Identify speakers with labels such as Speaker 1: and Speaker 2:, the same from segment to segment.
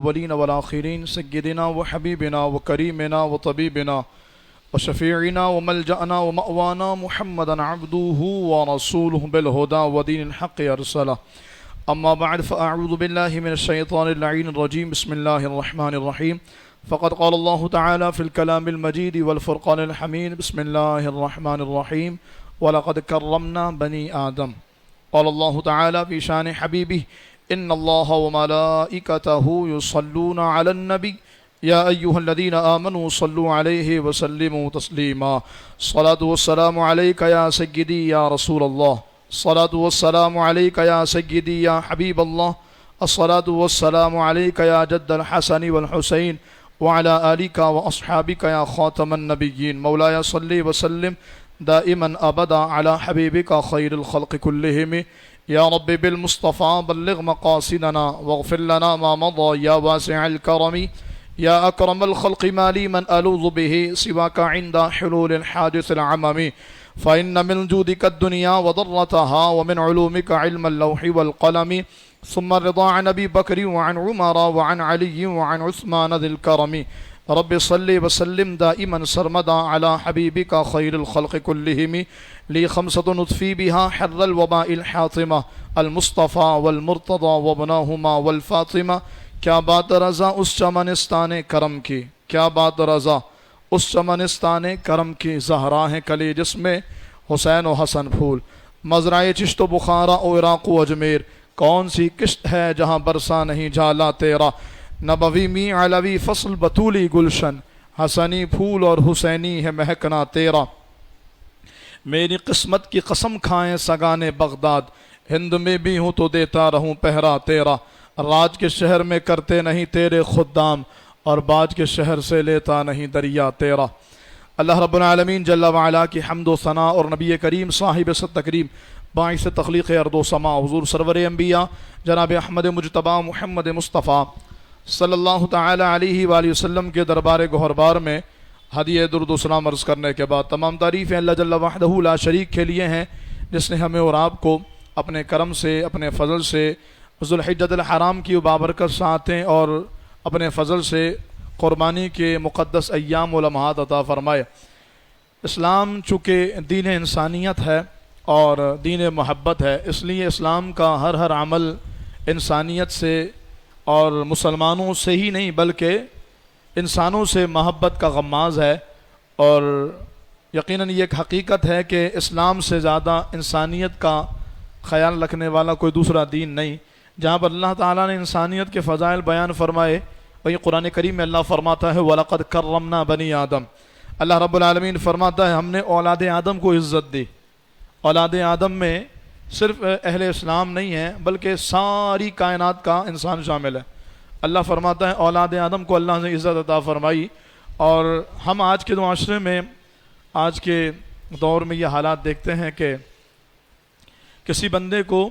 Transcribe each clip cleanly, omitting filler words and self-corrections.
Speaker 1: الأولين والآخرين سيدنا وحبيبنا وكريمنا وطبيبنا وشفيعنا وملجأنا ومأوانا محمدا عبده ورسوله بالهدى ودين الحق أرسله. أما بعد فأعوذ بالله من الشيطان اللعين الرجيم. بسم الله الرحمن الرحيم. فقد قال الله تعالى في الكلام المجيد والفرقان الحميد. بسم الله الرحمن الرحيم. ولقد كرمنا بني آدم. قال الله تعالى في شان حبيبه إن الله وملائكته يصلون على النبي يا أيها الذين آمنوا صلوا عليه وسلموا تسليما. الصلاة والسلام عليك يا سيدي يا رسول الله. الصلاة والسلام عليك يا سيدي يا حبيب الله. الصلاة والسلام عليك يا جد الحسن والحسين وعلى آلك وأصحابك يا خاتم النبيين. مولاي صل وسلم دائما أبدا على حبيبك خير الخلق كلهم. يا رب بالمصطفى بلغ مقاصدنا واغفر لنا ما مضى يا واسع الكرم. يا أكرم الخلق ما لي من ألوذ به سواك عند حلول الحادث العمم. فإن من جودك الدنيا وضرتها ومن علومك علم اللوح والقلم. ثم الرضا عن أبي بكر وعن عمر وعن علي وعن عثمان ذي الكرم. رب صل وسلم دائما سرمدا على حبيبك خير الخلق كلهم. لي خمسة نطفي بها حر الوباء الحاطمة المصطفى والمرتضى وابناهما والفاطمة. کیا بات رضا اس چمنستان کرم کی، کیا بات رضا اس چمنستان کرم کی. زہرا ہیں کلی جس میں حسین و حسن پھول، مزرعہ چشت و بخارا و عراق و اجمیر. کون سی کشت ہے جہاں برسا نہیں جھالا تیرا. نبوی می علوی فصل بطولی گلشن، حسنی پھول اور حسینی ہے مہکنا تیرا. میری قسمت کی قسم کھائیں سگانے بغداد، ہند میں بھی ہوں تو دیتا رہوں پہرا تیرا. راج کے شہر میں کرتے نہیں تیرے خدام، اور باج کے شہر سے لیتا نہیں دریا تیرا. اللہ رب العالمین جل وعلا کی حمد و ثنا اور نبی کریم صاحب ست تکریم باعث تخلیق ارض و سما حضور سرور انبیاء جناب احمد مجتبی محمد مصطفیٰ صلی اللہ تعالی علیہ وآلہ وسلم کے دربار گہربار میں ہدیہ درود و سلام عرض کرنے کے بعد تمام تعریفیں اللہ جل وحدہ لا شریک کے لیے ہیں، جس نے ہمیں اور آپ کو اپنے کرم سے اپنے فضل سے ذوالحجۃ الحرام کی بابرکت ساعتیں اور اپنے فضل سے قربانی کے مقدس ایام و لمحات عطا فرمائے. اسلام چونکہ دین انسانیت ہے اور دین محبت ہے، اس لیے اسلام کا ہر عمل انسانیت سے اور مسلمانوں سے ہی نہیں بلکہ انسانوں سے محبت کا غماز ہے. اور یقیناً یہ ایک حقیقت ہے کہ اسلام سے زیادہ انسانیت کا خیال رکھنے والا کوئی دوسرا دین نہیں. جہاں پر اللہ تعالیٰ نے انسانیت کے فضائل بیان فرمائے، وہی قرآن کریم میں اللہ فرماتا ہے وَلَقَدْ كَرَّمْنَا بَنِي آدم. اللہ رب العالمین فرماتا ہے ہم نے اولاد آدم کو عزت دی. اولاد آدم میں صرف اہل اسلام نہیں ہے بلکہ ساری کائنات کا انسان شامل ہے. اللہ فرماتا ہے اولاد آدم کو اللہ نے عزت عطا فرمائی. اور ہم آج کے معاشرے میں آج کے دور میں یہ حالات دیکھتے ہیں کہ کسی بندے کو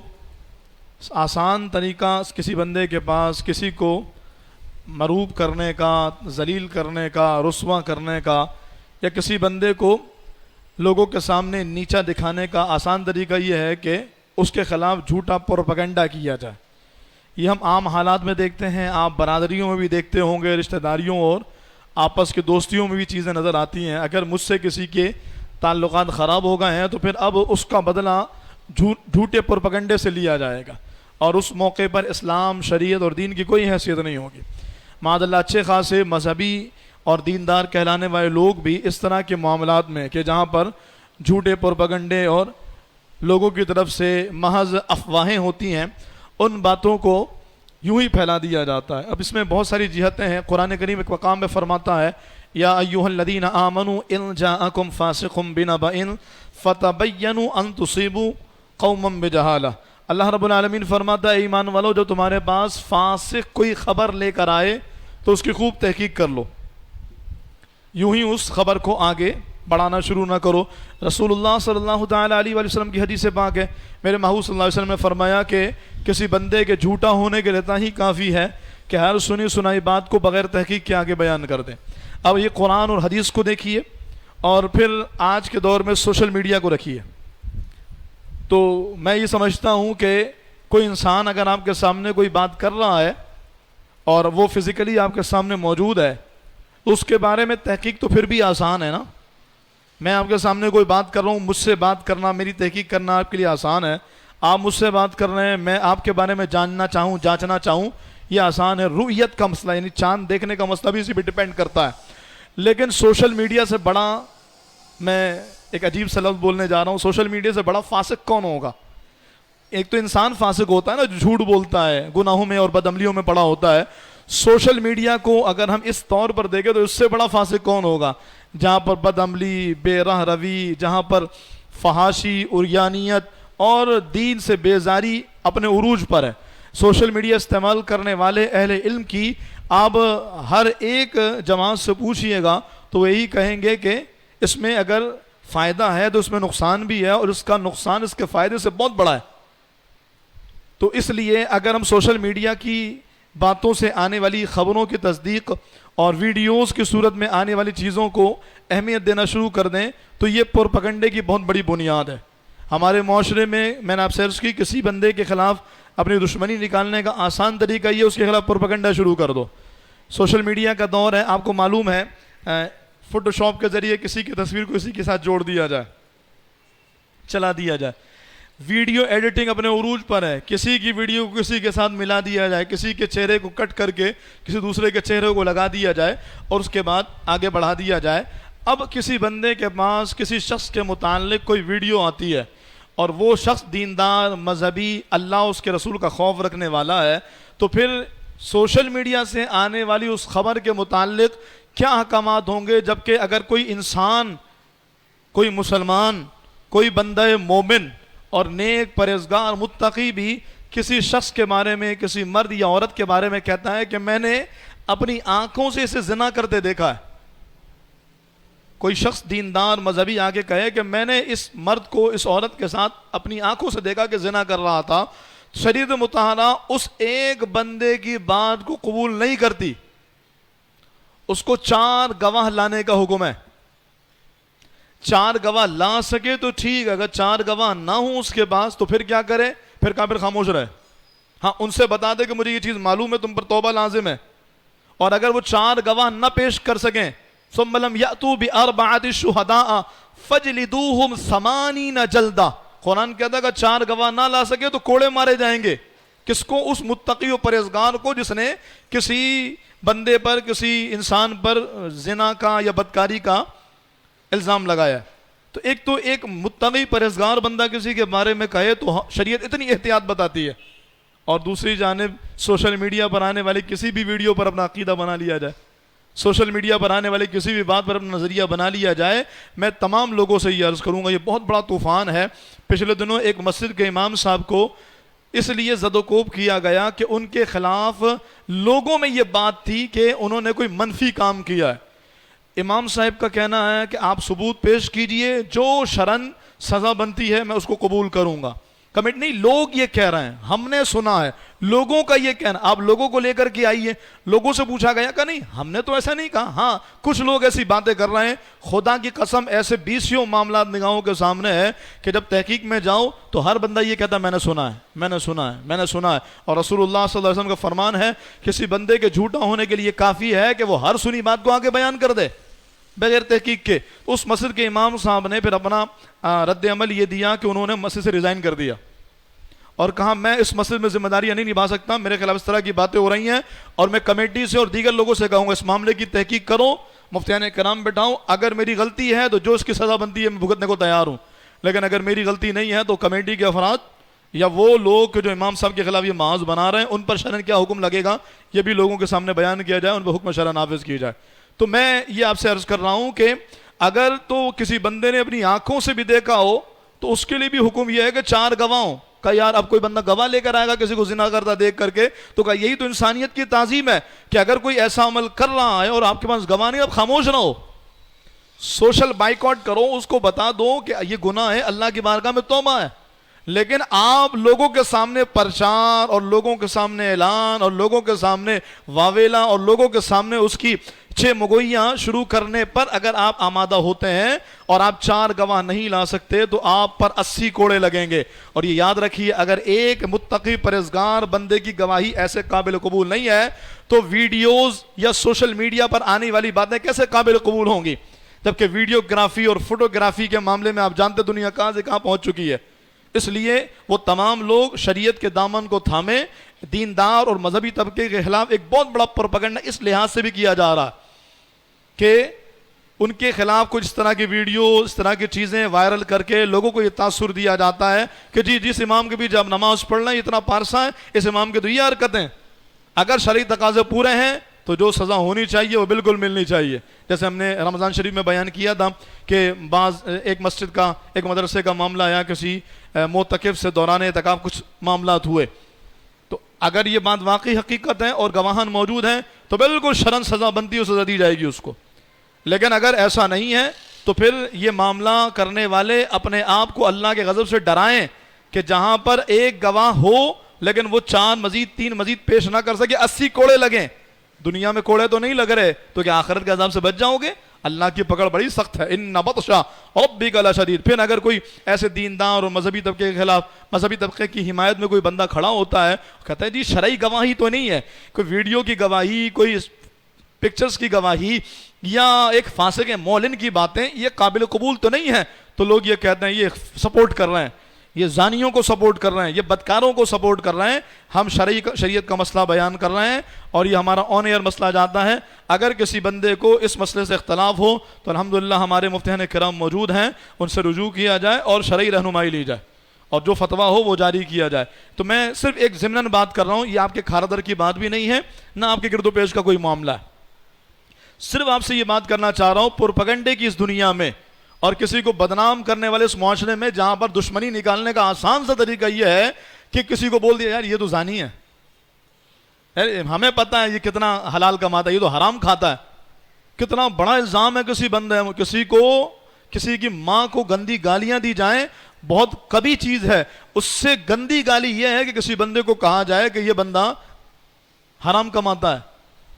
Speaker 1: آسان طریقہ، کسی بندے کے پاس کسی کو مروب کرنے کا، ذلیل کرنے کا، رسوا کرنے کا، یا کسی بندے کو لوگوں کے سامنے نیچا دکھانے کا آسان طریقہ یہ ہے کہ اس کے خلاف جھوٹا پروپیگنڈا کیا جائے. یہ ہم عام حالات میں دیکھتے ہیں، آپ برادریوں میں بھی دیکھتے ہوں گے، رشتہ داریوں اور آپس کی دوستیوں میں بھی چیزیں نظر آتی ہیں. اگر مجھ سے کسی کے تعلقات خراب ہو گئے ہیں تو پھر اب اس کا بدلہ جھوٹے پروپیگنڈے سے لیا جائے گا، اور اس موقع پر اسلام، شریعت اور دین کی کوئی حیثیت نہیں ہوگی. معاذ اللہ اچھے خاصے مذہبی اور دیندار کہلانے والے لوگ بھی اس طرح کے معاملات میں کہ جہاں پر جھوٹے پروپیگنڈے اور لوگوں کی طرف سے محض افواہیں ہوتی ہیں، ان باتوں کو یوں ہی پھیلا دیا جاتا ہے. اب اس میں بہت ساری جہتیں ہیں. قرآن کریم ایک مقام میں فرماتا ہے یا ایھا الذین آمنوا ان جاءکم فاسق بنبأ فتبینوا ان تصیبوا قوما بجہالہ. اللہ رب العالمین فرماتا ہے ایمان والو جو تمہارے پاس فاسق کوئی خبر لے کر آئے تو اس کی خوب تحقیق کر لو، یوں ہی اس خبر کو آگے بڑھانا شروع نہ کرو. رسول اللہ صلی اللہ تعالی علیہ وآلہ وسلم کی حدیث پاک ہے، میرے محبوب صلی اللہ علیہ وسلم نے فرمایا کہ کسی بندے کے جھوٹا ہونے کے لیے ہی کافی ہے کہ ہر سنی سنائی بات کو بغیر تحقیق کے آگے بیان کر دیں. اب یہ قرآن اور حدیث کو دیکھیے اور پھر آج کے دور میں سوشل میڈیا کو رکھیے. تو میں یہ سمجھتا ہوں کہ کوئی انسان اگر آپ کے سامنے کوئی بات کر رہا ہے اور وہ فزیکلی آپ کے سامنے موجود ہے، اس کے بارے میں تحقیق تو پھر بھی آسان ہے نا. میں آپ کے سامنے کوئی بات کر رہا ہوں، مجھ سے بات کرنا، میری تحقیق کرنا آپ کے لیے آسان ہے. آپ مجھ سے بات کر رہے ہیں، میں آپ کے بارے میں جاننا چاہوں، جانچنا چاہوں، یہ آسان ہے. رؤیت کا مسئلہ یعنی چاند دیکھنے کا مسئلہ بھی اسی پہ ڈیپینڈ کرتا ہے. لیکن سوشل میڈیا سے بڑا، میں ایک عجیب سا لفظ بولنے جا رہا ہوں، سوشل میڈیا سے بڑا فاسق کون ہوگا؟ ایک تو انسان فاسق ہوتا ہے نا جو جھوٹ بولتا ہے، گناہوں میں اور بدعملیوں میں پڑا ہوتا ہے. سوشل میڈیا کو اگر ہم اس طور پر دیکھیں تو اس سے بڑا فاسق کون ہوگا؟ جہاں پر بدعملی، بے راہ روی، جہاں پر فحاشی، عریانیت اور دین سے بیزاری اپنے عروج پر ہے. سوشل میڈیا استعمال کرنے والے اہل علم کی آپ ہر ایک جماعت سے پوچھئے گا تو وہ یہی کہیں گے کہ اس میں اگر فائدہ ہے تو اس میں نقصان بھی ہے، اور اس کا نقصان اس کے فائدے سے بہت بڑا ہے. تو اس لیے اگر ہم سوشل میڈیا کی باتوں سے آنے والی خبروں کی تصدیق اور ویڈیوز کی صورت میں آنے والی چیزوں کو اہمیت دینا شروع کر دیں تو یہ پروپیگنڈے کی بہت بڑی بنیاد ہے. ہمارے معاشرے میں نے آپ سے عرض کی، کسی بندے کے خلاف اپنی دشمنی نکالنے کا آسان طریقہ یہ اس کے خلاف پروپیگنڈا شروع کر دو. سوشل میڈیا کا دور ہے، آپ کو معلوم ہے فوٹو شاپ کے ذریعے کسی کی تصویر کو کسی کے ساتھ جوڑ دیا جائے، چلا دیا جائے. ویڈیو ایڈیٹنگ اپنے عروج پر ہے، کسی کی ویڈیو کو کسی کے ساتھ ملا دیا جائے، کسی کے چہرے کو کٹ کر کے کسی دوسرے کے چہرے کو لگا دیا جائے اور اس کے بعد آگے بڑھا دیا جائے. اب کسی بندے کے پاس کسی شخص کے متعلق کوئی ویڈیو آتی ہے اور وہ شخص دیندار، مذہبی، اللہ اس کے رسول کا خوف رکھنے والا ہے، تو پھر سوشل میڈیا سے آنے والی اس خبر کے متعلق کیا احکامات ہوں گے؟ جبکہ اگر کوئی انسان، کوئی مسلمان، کوئی بندہ مومن اور نیک، پرہیزگار، متقی بھی کسی شخص کے بارے میں، کسی مرد یا عورت کے بارے میں کہتا ہے کہ میں نے اپنی آنکھوں سے اسے زنا کرتے دیکھا ہے، کوئی شخص دیندار مذہبی آگے کہے کہ میں نے اس مرد کو اس عورت کے ساتھ اپنی آنکھوں سے دیکھا کہ زنا کر رہا تھا، شریعت مطہرہ اس ایک بندے کی بات کو قبول نہیں کرتی، اس کو 4 گواہ لانے کا حکم ہے. 4 گواہ لا سکے تو ٹھیک، اگر 4 گواہ نہ ہوں اس کے پاس تو پھر کیا کرے؟ پھر کافر خاموش رہے. ہاں، ان سے بتا دے کہ مجھے یہ چیز معلوم ہے، تم پر توبہ لازم ہے. اور اگر وہ 4 گواہ نہ پیش کر سکیں، ثم لم یأتوا بأربعة شہداء فجلدوہم 80 جلدہ، قرآن کہتا ہے کہ 4 گواہ نہ لا سکے تو کوڑے مارے جائیں گے. کس کو؟ اس متقی و پرہیزگار کو جس نے کسی بندے پر، کسی انسان پر زنا کا یا بدکاری کا الزام لگایا. تو ایک متقی پرہیزگار بندہ کسی کے بارے میں کہے تو شریعت اتنی احتیاط بتاتی ہے، اور دوسری جانب سوشل میڈیا پر آنے والی کسی بھی ویڈیو پر اپنا عقیدہ بنا لیا جائے، سوشل میڈیا پر آنے والی کسی بھی بات پر اپنا نظریہ بنا لیا جائے. میں تمام لوگوں سے یہ عرض کروں گا، یہ بہت بڑا طوفان ہے. پچھلے دنوں ایک مسجد کے امام صاحب کو اس لیے زد و کوب کیا گیا کہ ان کے خلاف لوگوں میں یہ بات تھی کہ انہوں نے کوئی منفی کام کیا ہے. امام صاحب کا کہنا ہے کہ آپ ثبوت پیش کیجئے، جو شرعاً سزا بنتی ہے میں اس کو قبول کروں گا. کمنٹ نہیں، لوگ یہ کہہ رہے ہیں، ہم نے سنا ہے لوگوں کا یہ کہنا. آپ لوگوں کو لے کر کے آئیے. لوگوں سے پوچھا گیا کہ نہیں ہم نے تو ایسا نہیں کہا. ہاں، کچھ لوگ ایسی باتیں کر رہے ہیں، خدا کی قسم ایسے 20 معاملات نگاہوں کے سامنے ہے کہ جب تحقیق میں جاؤ تو ہر بندہ یہ کہتا ہے میں نے سنا ہے، میں نے سنا ہے، میں نے سنا ہے. اور رسول اللہ صلی اللہ علیہ وسلم کا فرمان ہے کسی بندے کے جھوٹا ہونے کے لیے کافی ہے کہ وہ ہر سنی بات کو آگے بیان کر دے بغیر تحقیق کے. اس مسجد کے امام صاحب نے پھر اپنا رد عمل یہ دیا کہ انہوں نے مسجد سے ریزائن کر دیا اور کہا میں اس مسجد میں ذمہ داریاں نہیں نبھا سکتا، میرے خلاف اس طرح کی باتیں ہو رہی ہیں اور میں کمیٹی سے اور دیگر لوگوں سے کہوں گا اس معاملے کی تحقیق کرو، مفتیان کرام بٹھاؤ، اگر میری غلطی ہے تو جو اس کی سزا بنتی ہے میں بھگتنے کو تیار ہوں، لیکن اگر میری غلطی نہیں ہے تو کمیٹی کے افراد یا وہ لوگ جو امام صاحب کے خلاف یہ محاذ بنا رہے ہیں ان پر شرعاً کیا حکم لگے گا یہ بھی لوگوں کے سامنے بیان کیا جائے، ان پر حکم شرعاً نافذ کی جائے. تو میں یہ آپ سے عرض کر رہا ہوں کہ اگر تو کسی بندے نے اپنی آنکھوں سے بھی دیکھا ہو تو اس کے لیے بھی حکم یہ ہے کہ 4 گواہوں کا، یار اب کوئی بندہ گواہ لے کر آئے گا کسی کو زنا کرتا دیکھ کر کے تو کہا یہی تو انسانیت کی تعظیم ہے کہ اگر کوئی ایسا عمل کر رہا ہے اور آپ کے پاس گواہ نہیں، اب خاموش نہ ہو، سوشل بائیکاٹ کرو، اس کو بتا دو کہ یہ گناہ ہے، اللہ کی بارگاہ میں توبہ ہے. لیکن آپ لوگوں کے سامنے پرچار اور لوگوں کے سامنے اعلان اور لوگوں کے سامنے واویلا اور لوگوں کے سامنے اس کی چھ مگویاں شروع کرنے پر اگر آپ آمادہ ہوتے ہیں اور آپ 4 گواہ نہیں لا سکتے تو آپ پر 80 کوڑے لگیں گے. اور یہ یاد رکھیے اگر ایک متقی پرہیزگار بندے کی گواہی ایسے قابل قبول نہیں ہے تو ویڈیوز یا سوشل میڈیا پر آنے والی باتیں کیسے قابل قبول ہوں گی؟ جبکہ ویڈیوگرافی اور فوٹوگرافی کے معاملے میں آپ جانتے دنیا کہاں سے کہاں پہنچ چکی ہے. اس لیے وہ تمام لوگ شریعت کے دامن کو تھامیں. دیندار اور مذہبی طبقے کے خلاف ایک بہت بڑا پروپیگنڈا اس لحاظ سے بھی کیا جا رہا کہ ان کے خلاف کچھ اس طرح کی ویڈیو اس طرح کی چیزیں وائرل کر کے لوگوں کو یہ تاثر دیا جاتا ہے کہ جی جس امام کے بھی جب نماز پڑھ رہے ہیں اتنا پارسا ہے, اس امام کے تو یہ حرکتیں. اگر شرعی تقاضے پورے ہیں تو جو سزا ہونی چاہیے وہ بالکل ملنی چاہیے. جیسے ہم نے رمضان شریف میں بیان کیا تھا کہ ایک مسجد کا ایک مدرسے کا معاملہ آیا, کسی معتکف سے دوران اعتکاف کچھ معاملات ہوئے. تو اگر یہ بات واقعی حقیقت ہے اور گواہان موجود ہیں تو بالکل شرعاً سزا بنتی ہے, سزا دی جائے گی اس کو. لیکن اگر ایسا نہیں ہے تو پھر یہ معاملہ کرنے والے اپنے آپ کو اللہ کے غضب سے ڈرائیں کہ جہاں پر ایک گواہ ہو لیکن وہ 4 مزید 3 مزید پیش نہ کر سکے, 80 کوڑے لگیں. دنیا میں کوڑے تو نہیں لگ رہے تو کیا آخرت کے عذاب سے بچ جاؤ گے؟ اللہ کی پکڑ بڑی سخت ہے. ان بطش ربک لشدید. پھر اگر کوئی ایسے دیندار اور مذہبی طبقے کے خلاف, مذہبی طبقے کی حمایت میں کوئی بندہ کھڑا ہوتا ہے, کہتا ہے جی شرعی گواہی تو نہیں ہے, کوئی ویڈیو کی گواہی, کوئی پکچرز کی گواہی یا ایک فاسق مولن کی باتیں یہ قابل قبول تو نہیں ہے, تو لوگ یہ کہتے ہیں یہ سپورٹ کر رہے ہیں, یہ زانیوں کو سپورٹ کر رہے ہیں, یہ بدکاروں کو سپورٹ کر رہے ہیں. ہم شریعت کا مسئلہ بیان کر رہے ہیں اور یہ ہمارا آن ایئر مسئلہ جاتا ہے. اگر کسی بندے کو اس مسئلے سے اختلاف ہو تو الحمدللہ ہمارے مفتیان کرام موجود ہیں, ان سے رجوع کیا جائے اور شرعی رہنمائی لی جائے اور جو فتویٰ ہو وہ جاری کیا جائے. تو میں صرف ایک ضمناً بات کر رہا ہوں, یہ آپ کے کھارا کی بات بھی نہیں ہے, نہ آپ کے گرد و پیش کا کوئی معاملہ ہے. صرف آپ سے یہ بات کرنا چاہ رہا ہوں پروپیگنڈے کی اس دنیا میں اور کسی کو بدنام کرنے والے اس معاشرے میں جہاں پر دشمنی نکالنے کا آسان سا طریقہ یہ ہے کہ کسی کو بول دیا یار یہ تو زانی ہے, ہمیں پتہ ہے یہ کتنا حلال کماتا ہے, یہ تو حرام کھاتا ہے. کتنا بڑا الزام ہے کسی بندے میں, کسی کی ماں کو گندی گالیاں دی جائیں, بہت کبھی چیز ہے. اس سے گندی گالی یہ ہے کہ کسی بندے کو کہا جائے کہ یہ بندہ حرام کماتا ہے,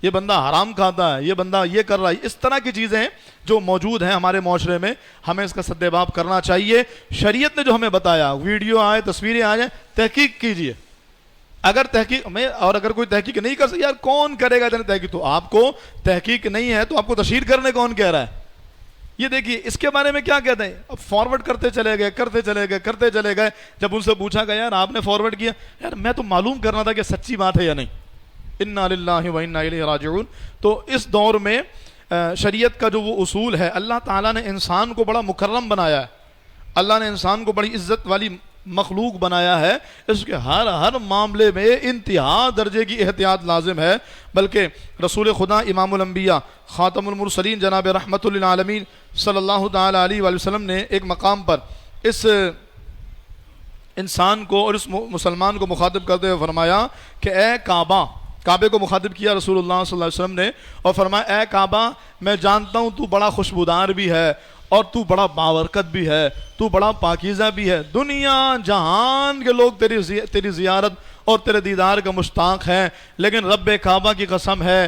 Speaker 1: یہ بندہ حرام کھاتا ہے, یہ بندہ یہ کر رہا ہے. اس طرح کی چیزیں جو موجود ہیں ہمارے معاشرے میں, ہمیں اس کا سدباب کرنا چاہیے. شریعت نے جو ہمیں بتایا, ویڈیو آئے, تصویریں آ جائیں, تحقیق کیجئے. اگر تحقیق میں اور اگر کوئی تحقیق نہیں کر سکے, یار کون کرے گا اتنی تحقیق؟ تو آپ کو تحقیق نہیں ہے تو آپ کو تشہیر کرنے کون کہہ رہا ہے؟ یہ دیکھیے اس کے بارے میں کیا کہتے ہیں, اب فارورڈ کرتے چلے گئے. جب ان سے پوچھا گیا یار آپ نے فارورڈ کیا, یار میں تو معلوم کرنا تھا کہ سچی بات ہے یا نہیں. انا للہ و انا الیہ راجعون. تو اس دور میں شریعت کا جو وہ اصول ہے, اللہ تعالیٰ نے انسان کو بڑا مکرم بنایا ہے, اللہ نے انسان کو بڑی عزت والی مخلوق بنایا ہے. اس کے ہر معاملے میں انتہا درجے کی احتیاط لازم ہے. بلکہ رسول خدا امام الانبیاء خاتم المرسلین جناب رحمت للعالمین صلی اللہ تعالی علیہ وآلہ وسلم نے ایک مقام پر اس انسان کو اور اس مسلمان کو مخاطب کرتے ہوئے فرمایا کہ اے کعبے کو مخاطب کیا رسول اللہ صلی اللہ علیہ وسلم نے اور فرمایا اے کعبہ میں جانتا ہوں تو بڑا خوشبودار بھی ہے اور تو بڑا بابرکت بھی ہے, تو بڑا پاکیزہ بھی ہے. دنیا جہان کے لوگ تیری زیارت اور تیرے دیدار کا مشتاق ہیں, لیکن رب کعبہ کی قسم ہے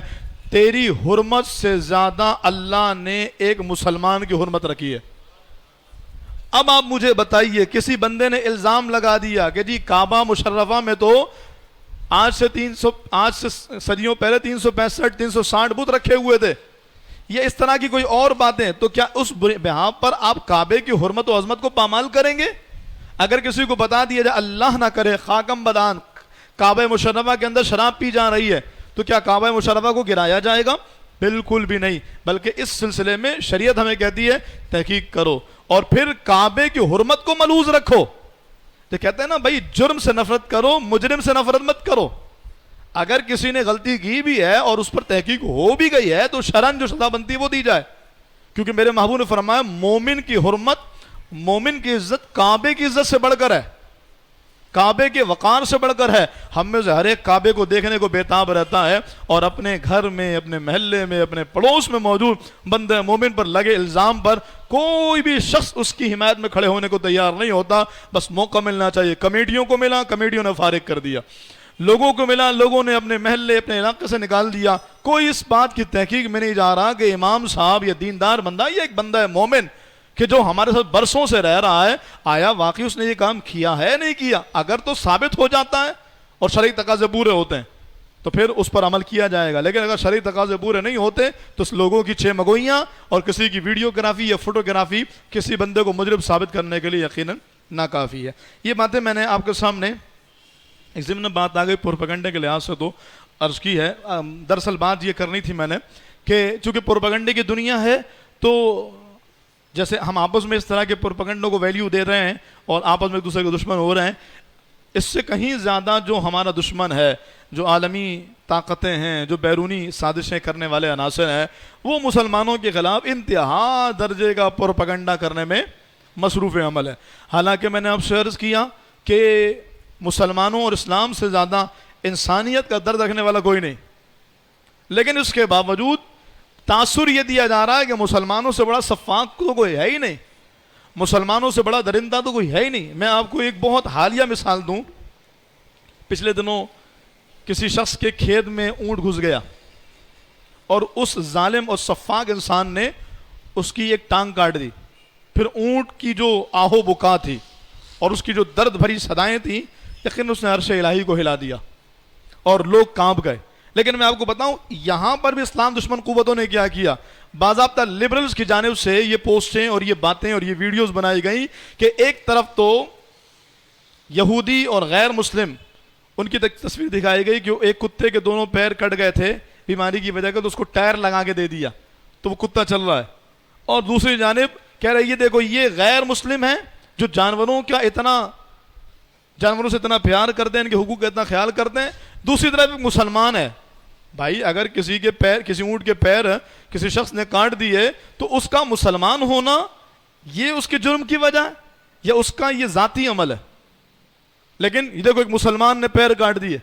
Speaker 1: تیری حرمت سے زیادہ اللہ نے ایک مسلمان کی حرمت رکھی ہے. اب آپ مجھے بتائیے, کسی بندے نے الزام لگا دیا کہ جی کعبہ مشرفہ میں تو آج سے صدیوں پہلے 365 360 بت رکھے ہوئے تھے, یہ اس طرح کی کوئی اور باتیں, تو کیا اس بہا پر آپ کعبے کی حرمت و عظمت کو پامال کریں گے؟ اگر کسی کو بتا دیا جائے اللہ نہ کرے خاکم بدان کعبہ مشرفہ کے اندر شراب پی جا رہی ہے, تو کیا کعبہ مشرفہ کو گرایا جائے گا؟ بالکل بھی نہیں. بلکہ اس سلسلے میں شریعت ہمیں کہتی ہے تحقیق کرو اور پھر کعبے کی حرمت کو ملوز رکھو. تو کہتے ہیں نا بھائی جرم سے نفرت کرو, مجرم سے نفرت مت کرو. اگر کسی نے غلطی کی بھی ہے اور اس پر تحقیق ہو بھی گئی ہے تو شرعاً جو سزا بنتی ہے وہ دی جائے, کیونکہ میرے محبوب نے فرمایا مومن کی حرمت, مومن کی عزت کعبے کی عزت سے بڑھ کر ہے, کعبے کے وقار سے بڑھ کر ہے. ہم میں سے ہر ایک کعبے کو دیکھنے کو بےتاب رہتا ہے اور اپنے گھر میں, اپنے محلے میں, اپنے پڑوس میں موجود بندے مومن پر لگے الزام پر کوئی بھی شخص اس کی حمایت میں کھڑے ہونے کو تیار نہیں ہوتا. بس موقع ملنا چاہیے. کمیٹیوں کو ملا, کمیٹیوں نے فارغ کر دیا. لوگوں کو ملا، لوگوں نے اپنے محلے اپنے علاقے سے نکال دیا. کوئی اس بات کی تحقیق میں نہیں جا رہا کہ امام صاحب یہ دیندار بندہ، یہ ایک بندہ ہے مومن کہ جو ہمارے ساتھ برسوں سے رہ رہا ہے، آیا واقعی اس نے یہ کام کیا ہے نہیں کیا؟ اگر تو ثابت ہو جاتا ہے اور شرعی تقاضے پورے ہوتے ہیں تو پھر اس پر عمل کیا جائے گا. لیکن اگر شرعی تقاضے پورے نہیں ہوتے تو اس لوگوں کی چھ مگوئیاں اور کسی کی ویڈیوگرافی یا فوٹوگرافی کسی بندے کو مجرم ثابت کرنے کے لیے یقیناً ناکافی ہے. یہ باتیں میں نے آپ کے سامنے ایک ضمن بات آ گئی پروپیگنڈے کے لحاظ سے تو عرض کی ہے. دراصل بات یہ کرنی تھی میں نے کہ چونکہ پروپیگنڈے کی دنیا ہے تو جیسے ہم آپس میں اس طرح کے پروپیگنڈوں کو ویلیو دے رہے ہیں اور آپس میں ایک دوسرے کے دشمن ہو رہے ہیں، اس سے کہیں زیادہ جو ہمارا دشمن ہے، جو عالمی طاقتیں ہیں، جو بیرونی سازشیں کرنے والے عناصر ہیں، وہ مسلمانوں کے خلاف انتہا درجے کا پروپیگنڈا کرنے میں مصروف عمل ہے. حالانکہ میں نے آپ سے عرض کیا کہ مسلمانوں اور اسلام سے زیادہ انسانیت کا درد رکھنے والا کوئی نہیں، لیکن اس کے باوجود تاثر یہ دیا جا رہا ہے کہ مسلمانوں سے بڑا سفاک تو کوئی ہے ہی نہیں، مسلمانوں سے بڑا درندہ تو کوئی ہے ہی نہیں. میں آپ کو ایک بہت حالیہ مثال دوں. پچھلے دنوں کسی شخص کے کھیت میں اونٹ گھس گیا اور اس ظالم اور سفاک انسان نے اس کی ایک ٹانگ کاٹ دی. پھر اونٹ کی جو آہو بکا تھی اور اس کی جو درد بھری صدائیں تھیں، یقین اس نے عرش الہی کو ہلا دیا اور لوگ کانپ گئے. لیکن میں آپ کو بتاؤں یہاں پر بھی اسلام دشمن قوتوں نے کیا کیا؟ باضابطہ لبرلز کی جانب سے یہ پوسٹیں اور یہ باتیں اور یہ ویڈیوز بنائی گئیں کہ ایک طرف تو یہودی اور غیر مسلم ان کی تصویر دکھائی گئی کہ ایک کتے کے دونوں پیر کٹ گئے تھے بیماری کی وجہ سے، تو اس کو ٹائر لگا کے دے دیا تو وہ کتا چل رہا ہے. اور دوسری جانب کہہ رہے یہ دیکھو یہ غیر مسلم ہیں جو جانوروں سے اتنا پیار کرتے ہیں، ان کے حقوق کا اتنا خیال کرتے ہیں. دوسری طرف ایک مسلمان ہے. بھائی اگر کسی کے پیر، کسی اونٹ کے پیر کسی شخص نے کاٹ دیے تو اس کا مسلمان ہونا یہ اس کے جرم کی وجہ ہے یا اس کا یہ ذاتی عمل ہے؟ لیکن یہ دیکھو ایک مسلمان نے پیر کاٹ دیے،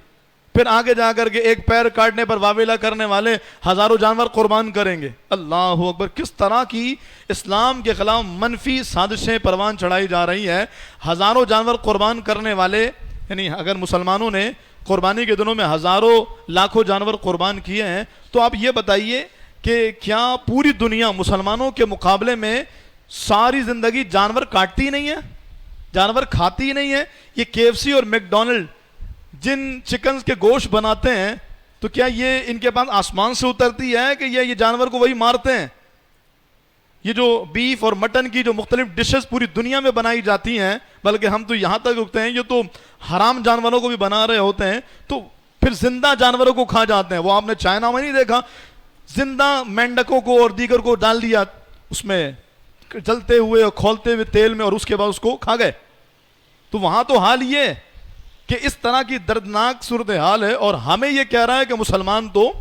Speaker 1: پھر آگے جا کر کے ایک پیر کاٹنے پر واویلا کرنے والے ہزاروں جانور قربان کریں گے. اللہ اکبر! کس طرح کی اسلام کے خلاف منفی سازشیں پروان چڑھائی جا رہی ہے. ہزاروں جانور قربان کرنے والے، یعنی اگر مسلمانوں نے قربانی کے دنوں میں ہزاروں لاکھوں جانور قربان کیے ہیں تو آپ یہ بتائیے کہ کیا پوری دنیا مسلمانوں کے مقابلے میں ساری زندگی جانور کاٹتی نہیں ہے، جانور کھاتی نہیں ہے؟ یہ KFC اور میک ڈونلڈ جن چکنز کے گوشت بناتے ہیں تو کیا یہ ان کے پاس آسمان سے اترتی ہے کہ یہ جانور کو وہی مارتے ہیں؟ یہ جو بیف اور مٹن کی جو مختلف ڈشز پوری دنیا میں بنائی جاتی ہیں، بلکہ ہم تو یہاں تک رکتے ہیں یہ تو حرام جانوروں کو بھی بنا رہے ہوتے ہیں، تو پھر زندہ جانوروں کو کھا جاتے ہیں. وہ آپ نے چائنا میں نہیں دیکھا، زندہ مینڈکوں کو اور دیگر کو ڈال دیا اس میں جلتے ہوئے اور کھولتے ہوئے تیل میں اور اس کے بعد اس کو کھا گئے. تو وہاں تو حال یہ ہے کہ اس طرح کی دردناک صورتحال ہے اور ہمیں یہ کہہ رہا ہے کہ مسلمان تو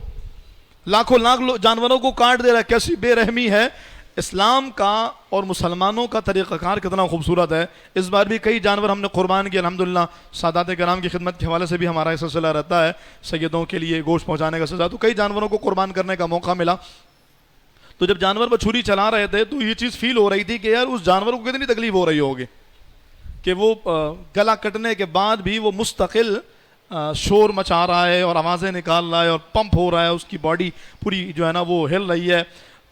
Speaker 1: لاکھوں لاکھ جانوروں کو کاٹ دے رہا ہے. کیسی بے رحمی ہے! اسلام کا اور مسلمانوں کا طریقہ کار کتنا خوبصورت ہے. اس بار بھی کئی جانور ہم نے قربان کیے الحمدللہ. سادات کرام کی خدمت کے حوالے سے بھی ہمارا یہ سلسلہ رہتا ہے سیدوں کے لیے گوشت پہنچانے کا سلسلہ، تو کئی جانوروں کو قربان کرنے کا موقع ملا. تو جب جانور پر چھری چلا رہے تھے تو یہ چیز فیل ہو رہی تھی کہ یار اس جانور کو کتنی تکلیف ہو رہی ہوگی کہ وہ گلا کٹنے کے بعد بھی وہ مستقل شور مچا رہا ہے اور آوازیں نکال رہا ہے اور پمپ ہو رہا ہے، اس کی باڈی پوری جو ہے نا وہ ہل رہی ہے،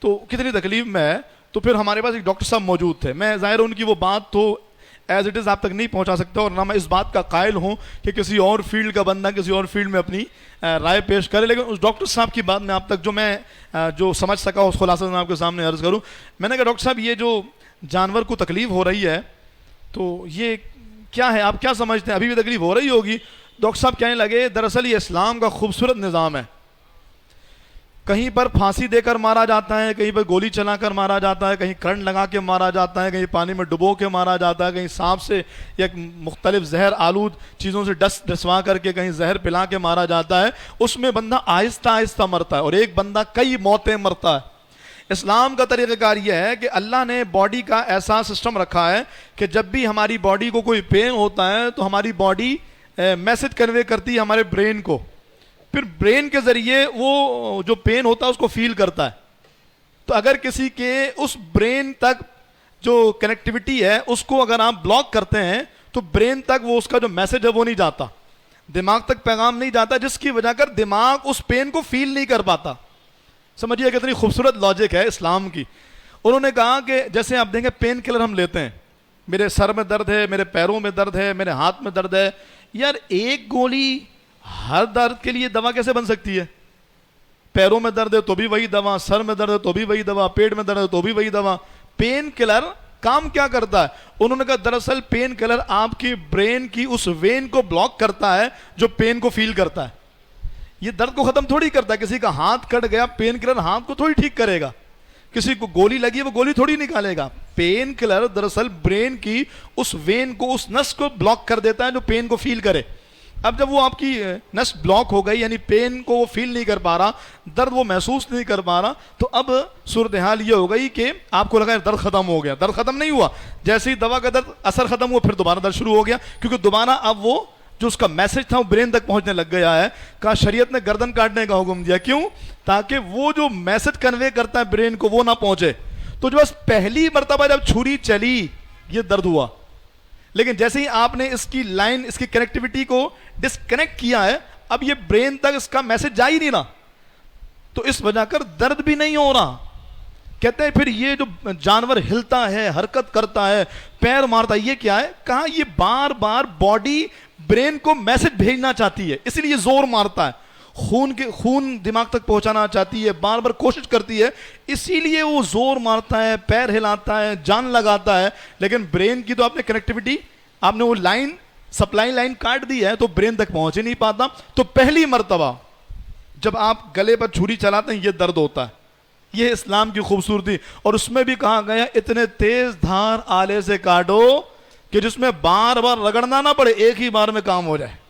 Speaker 1: تو کتنی تکلیف میں ہے. تو پھر ہمارے پاس ایک ڈاکٹر صاحب موجود تھے. میں ظاہر ان کی وہ بات تو ایز اٹ از آپ تک نہیں پہنچا سکتا اور نہ میں اس بات کا قائل ہوں کہ کسی اور فیلڈ کا بندہ کسی اور فیلڈ میں اپنی رائے پیش کرے، لیکن اس ڈاکٹر صاحب کی بات میں آپ تک جو سمجھ سکا اس خلاصہ میں آپ کے سامنے عرض کروں. میں نے کہا ڈاکٹر صاحب یہ جو جانور کو تکلیف ہو رہی ہے تو یہ کیا ہے، آپ کیا سمجھتے ہیں؟ ابھی بھی تکلیف ہو رہی ہوگی. ڈاکٹر صاحب کہنے لگے دراصل یہ اسلام کا خوبصورت نظام ہے. کہیں پر پھانسی دے کر مارا جاتا ہے، کہیں پر گولی چلا کر مارا جاتا ہے، کہیں کرنٹ لگا کے مارا جاتا ہے، کہیں پانی میں ڈبو کے مارا جاتا ہے، کہیں سانپ سے یا مختلف زہر آلود چیزوں سے ڈسوا کر کے کہیں زہر پلا کے مارا جاتا ہے. اس میں بندہ آہستہ آہستہ مرتا ہے اور ایک بندہ کئی موتیں مرتا ہے. اسلام کا طریقہ کار یہ ہے کہ اللہ نے باڈی کا ایسا سسٹم رکھا ہے کہ جب بھی ہماری باڈی کو کوئی پین ہوتا ہے تو ہماری باڈی میسج کنوے کرتی ہے ہمارے برین کو، پھر برین کے ذریعے وہ جو پین ہوتا ہے اس کو فیل کرتا ہے. تو اگر کسی کے اس برین تک جو کنیکٹیوٹی ہے اس کو اگر آپ بلاک کرتے ہیں تو برین تک وہ اس کا جو میسج ہے وہ نہیں جاتا. دماغ تک پیغام نہیں جاتا، جس کی وجہ کر دماغ اس پین کو فیل نہیں کر پاتا. سمجھیے کتنی خوبصورت لاجک ہے اسلام کی. انہوں نے کہا کہ جیسے آپ دیکھیں پین کلر ہم لیتے ہیں، میرے سر میں درد ہے، میرے پیروں میں درد ہے، میرے ہاتھ میں درد ہے، یار ایک گولی ہر درد کے لیے دوا کیسے بن سکتی ہے؟ پیروں میں درد ہے تو بھی وہی دوا، سر میں درد ہے تو بھی وہی دوا، پیٹ میں درد ہے تو بھی وہی دوا. پین کلر کام کیا کرتا ہے؟ انہوں نے کہا دراصل پین کلر آپ کی برین کی اس وین کو بلاک کرتا ہے جو پین کو فیل کرتا ہے. یہ درد کو ختم تھوڑی کرتا ہے. کسی کا ہاتھ کٹ گیا، پین کلر ہاتھ کو تھوڑی ٹھیک کرے گا. کسی کو گولی لگی ہے، وہ گولی تھوڑی نکالے گا. پین کلر دراصل برین کی اس وین کو، اس نس کو بلاک کر دیتا ہے جو پین کو فیل کرے. اب جب وہ آپ کی نس بلاک ہو گئی، یعنی پین کو وہ فیل نہیں کر پا رہا، درد وہ محسوس نہیں کر پا رہا، تو اب صورتحال یہ ہو گئی کہ آپ کو لگا درد ختم ہو گیا. درد ختم نہیں ہوا. جیسے ہی دوا کا درد اثر ختم ہوا، پھر دوبارہ درد شروع ہو گیا، کیونکہ دوبارہ اب وہ جو اس کا میسج تھا وہ برین تک پہنچنے لگ گیا ہے. کہا شریعت نے گردن کاٹنے کا حکم دیا. کیوں؟ تاکہ وہ جو میسج کنوے کرتا ہے برین کو وہ نہ پہنچے. تو جو بس پہلی مرتبہ جب چھری چلی یہ درد ہوا، لیکن جیسے ہی آپ نے اس کی لائن، اس کی کنیکٹیوٹی کو ڈسکنیکٹ کیا ہے، اب یہ برین تک اس کا میسج جا ہی نہیں رہا، تو اس وجہ کر درد بھی نہیں ہو رہا. کہتے ہیں پھر یہ جو جانور ہلتا ہے، حرکت کرتا ہے، پیر مارتا ہے، یہ کیا ہے؟ کہا یہ بار بار باڈی برین کو میسج بھیجنا چاہتی ہے، اس لیے زور مارتا ہے. خون دماغ تک پہنچانا چاہتی ہے، بار بار کوشش کرتی ہے، اسی لیے وہ زور مارتا ہے، پیر ہلاتا ہے، جان لگاتا ہے. لیکن برین کی تو آپ نے کنیکٹیوٹی، آپ نے وہ لائن، سپلائی لائن کاٹ دی ہے تو برین تک پہنچ ہی نہیں پاتا. تو پہلی مرتبہ جب آپ گلے پر چھری چلاتے ہیں یہ درد ہوتا ہے. یہ اسلام کی خوبصورتی. اور اس میں بھی کہا گیا اتنے تیز دھار آلے سے کاٹو کہ جس میں بار بار رگڑنا نہ پڑے، ایک ہی بار میں کام ہو جائے،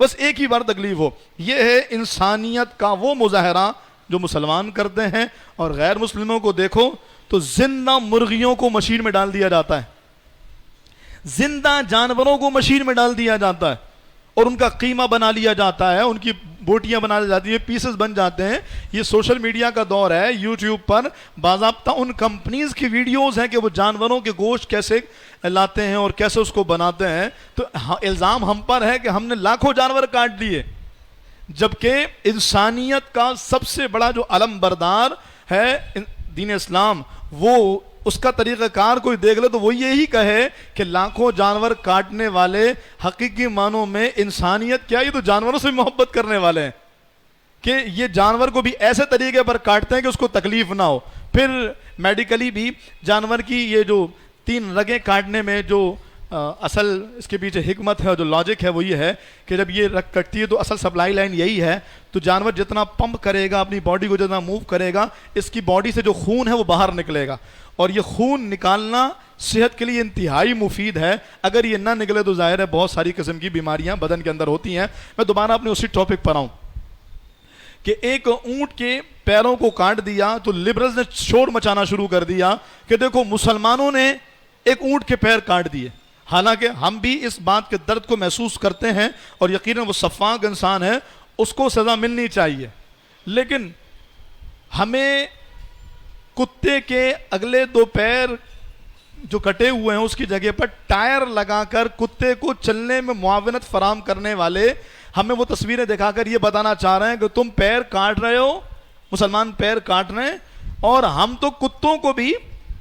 Speaker 1: بس ایک ہی بار تکلیف ہو. یہ ہے انسانیت کا وہ مظاہرہ جو مسلمان کرتے ہیں. اور غیر مسلموں کو دیکھو تو زندہ مرغیوں کو مشین میں ڈال دیا جاتا ہے، زندہ جانوروں کو مشین میں ڈال دیا جاتا ہے، اور ان کا قیمہ بنا لیا جاتا ہے، ان کی بوٹیاں بنا لی جاتی ہیں، پیسز بن جاتے ہیں. یہ سوشل میڈیا کا دور ہے. یوٹیوب پر باضابطہ ان کمپنیز کی ویڈیوز ہیں کہ وہ جانوروں کے گوشت کیسے لاتے ہیں اور کیسے اس کو بناتے ہیں. تو الزام ہم پر ہے کہ ہم نے لاکھوں جانور کاٹ دیے، جبکہ انسانیت کا سب سے بڑا جو علم بردار ہے دین اسلام، وہ اس کا طریقہ کار کوئی دیکھ لے تو وہ یہی کہے کہ لاکھوں جانور کاٹنے والے حقیقی معنوں میں انسانیت کیا، یہ تو جانوروں سے محبت کرنے والے ہیں کہ یہ جانور کو بھی ایسے طریقے پر کاٹتے ہیں کہ اس کو تکلیف نہ ہو. پھر میڈیکلی بھی جانور کی یہ جو 3 رگیں کاٹنے میں جو اصل اس کے پیچھے حکمت ہے اور جو لاجک ہے وہ یہ ہے کہ جب یہ رگ کٹتی ہے تو اصل سپلائی لائن یہی ہے. تو جانور جتنا پمپ کرے گا، اپنی باڈی کو جتنا موو کرے گا، اس کی باڈی سے جو خون ہے وہ باہر نکلے گا. اور یہ خون نکالنا صحت کے لیے انتہائی مفید ہے. اگر یہ نہ نکلے تو ظاہر ہے بہت ساری قسم کی بیماریاں بدن کے اندر ہوتی ہیں. میں دوبارہ اپنے اسی ٹاپک پر آؤں کہ ایک اونٹ کے پیروں کو کاٹ دیا تو لبرلز نے شور مچانا شروع کر دیا کہ دیکھو مسلمانوں نے ایک اونٹ کے پیر کاٹ دیے. حالانکہ ہم بھی اس بات کے درد کو محسوس کرتے ہیں اور یقیناً وہ شفاق انسان ہے، اس کو سزا ملنی چاہیے. لیکن ہمیں کتے کے اگلے 2 پیر جو کٹے ہوئے ہیں اس کی جگہ پر ٹائر لگا کر کتے کو چلنے میں معاونت فراہم کرنے والے ہمیں وہ تصویریں دکھا کر یہ بتانا چاہ رہے ہیں کہ تم پیر کاٹ رہے ہو، مسلمان پیر کاٹ رہے ہیں، اور ہم تو کتوں کو بھی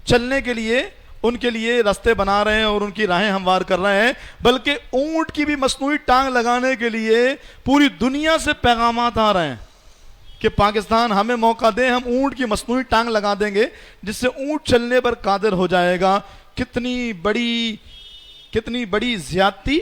Speaker 1: چلنے کے لیے ان کے لیے راستے بنا رہے ہیں اور ان کی راہیں ہموار کر رہے ہیں. بلکہ اونٹ کی بھی مصنوعی ٹانگ لگانے کے لیے پوری دنیا سے پیغامات آ رہے ہیں کہ پاکستان ہمیں موقع دے، ہم اونٹ کی مصنوعی ٹانگ لگا دیں گے جس سے اونٹ چلنے پر قادر ہو جائے گا. کتنی بڑی زیادتی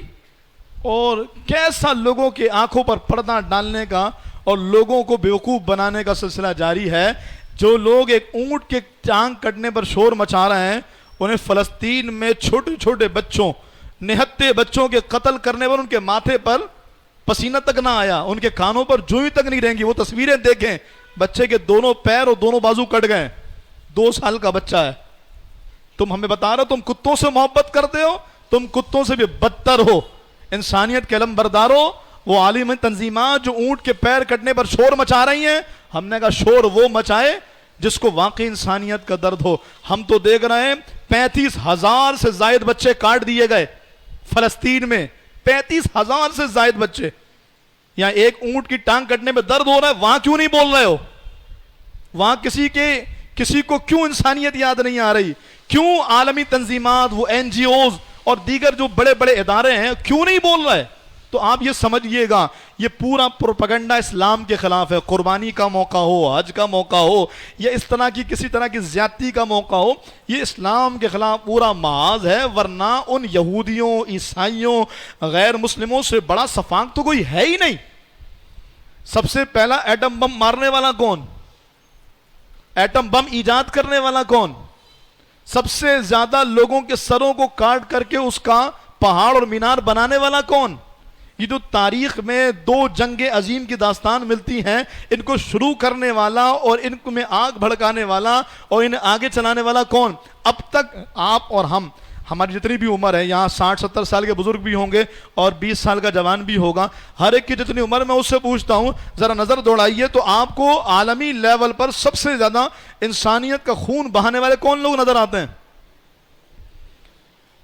Speaker 1: اور کیسا لوگوں کے آنکھوں پر پردہ ڈالنے کا اور لوگوں کو بیوقوف بنانے کا سلسلہ جاری ہے. جو لوگ ایک اونٹ کے ٹانگ کٹنے پر شور مچا رہے ہیں، انہیں فلسطین میں چھوٹے چھوٹے بچوں، نہتے بچوں کے قتل کرنے پر ان کے ماتھے پر پسینہ تک نہ آیا، ان کے کانوں پر جوئی تک نہیں رہیں گی. وہ تصویریں دیکھیں، بچے کے دونوں پیر اور دونوں بازو کٹ گئے، 2 سال کا بچہ ہے. تم ہمیں بتا رہے ہو تم کتوں سے محبت کرتے ہو، تم کتوں سے بھی بدتر ہو. انسانیت کے علم بردارو، وہ عالمی تنظیمات جو اونٹ کے پیر کٹنے پر شور مچا رہی ہیں، ہم نے کہا شور وہ مچائے جس کو واقعی انسانیت کا درد ہو. ہم تو دیکھ رہے ہیں 35,000 سے زائد بچے کاٹ دیے گئے فلسطین میں، 35,000 سے زائد بچے. یا ایک اونٹ کی ٹانگ کٹنے میں درد ہو رہا ہے، وہاں کیوں نہیں بول رہے ہو؟ وہاں کسی کو کیوں انسانیت یاد نہیں آ رہی؟ کیوں عالمی تنظیمات، وہ این جی اوز اور دیگر جو بڑے بڑے ادارے ہیں کیوں نہیں بول رہے؟ تو آپ یہ سمجھئے گا یہ پورا پروپیگنڈا اسلام کے خلاف ہے. قربانی کا موقع ہو، حج کا موقع ہو، یا اس طرح کی کسی طرح کی زیادتی کا موقع ہو، یہ اسلام کے خلاف پورا محاذ ہے. ورنہ ان یہودیوں، عیسائیوں، غیر مسلموں سے بڑا سفاک تو کوئی ہے ہی نہیں. سب سے پہلا ایٹم بم مارنے والا کون؟ ایٹم بم ایجاد کرنے والا کون؟ سب سے زیادہ لوگوں کے سروں کو کاٹ کر کے اس کا پہاڑ اور مینار بنانے والا کون؟ یہ جو تاریخ میں 2 جنگ عظیم کی داستان ملتی ہیں، ان کو شروع کرنے والا اور ان میں آگ بھڑکانے والا اور انہیں آگے چلانے والا کون؟ اب تک آپ اور ہماری جتنی بھی عمر ہے، یہاں 60-70 سال کے بزرگ بھی ہوں گے اور 20 سال کا جوان بھی ہوگا، ہر ایک کی جتنی عمر میں اس سے پوچھتا ہوں ذرا نظر دوڑائیے تو آپ کو عالمی لیول پر سب سے زیادہ انسانیت کا خون بہانے والے کون لوگ نظر آتے ہیں؟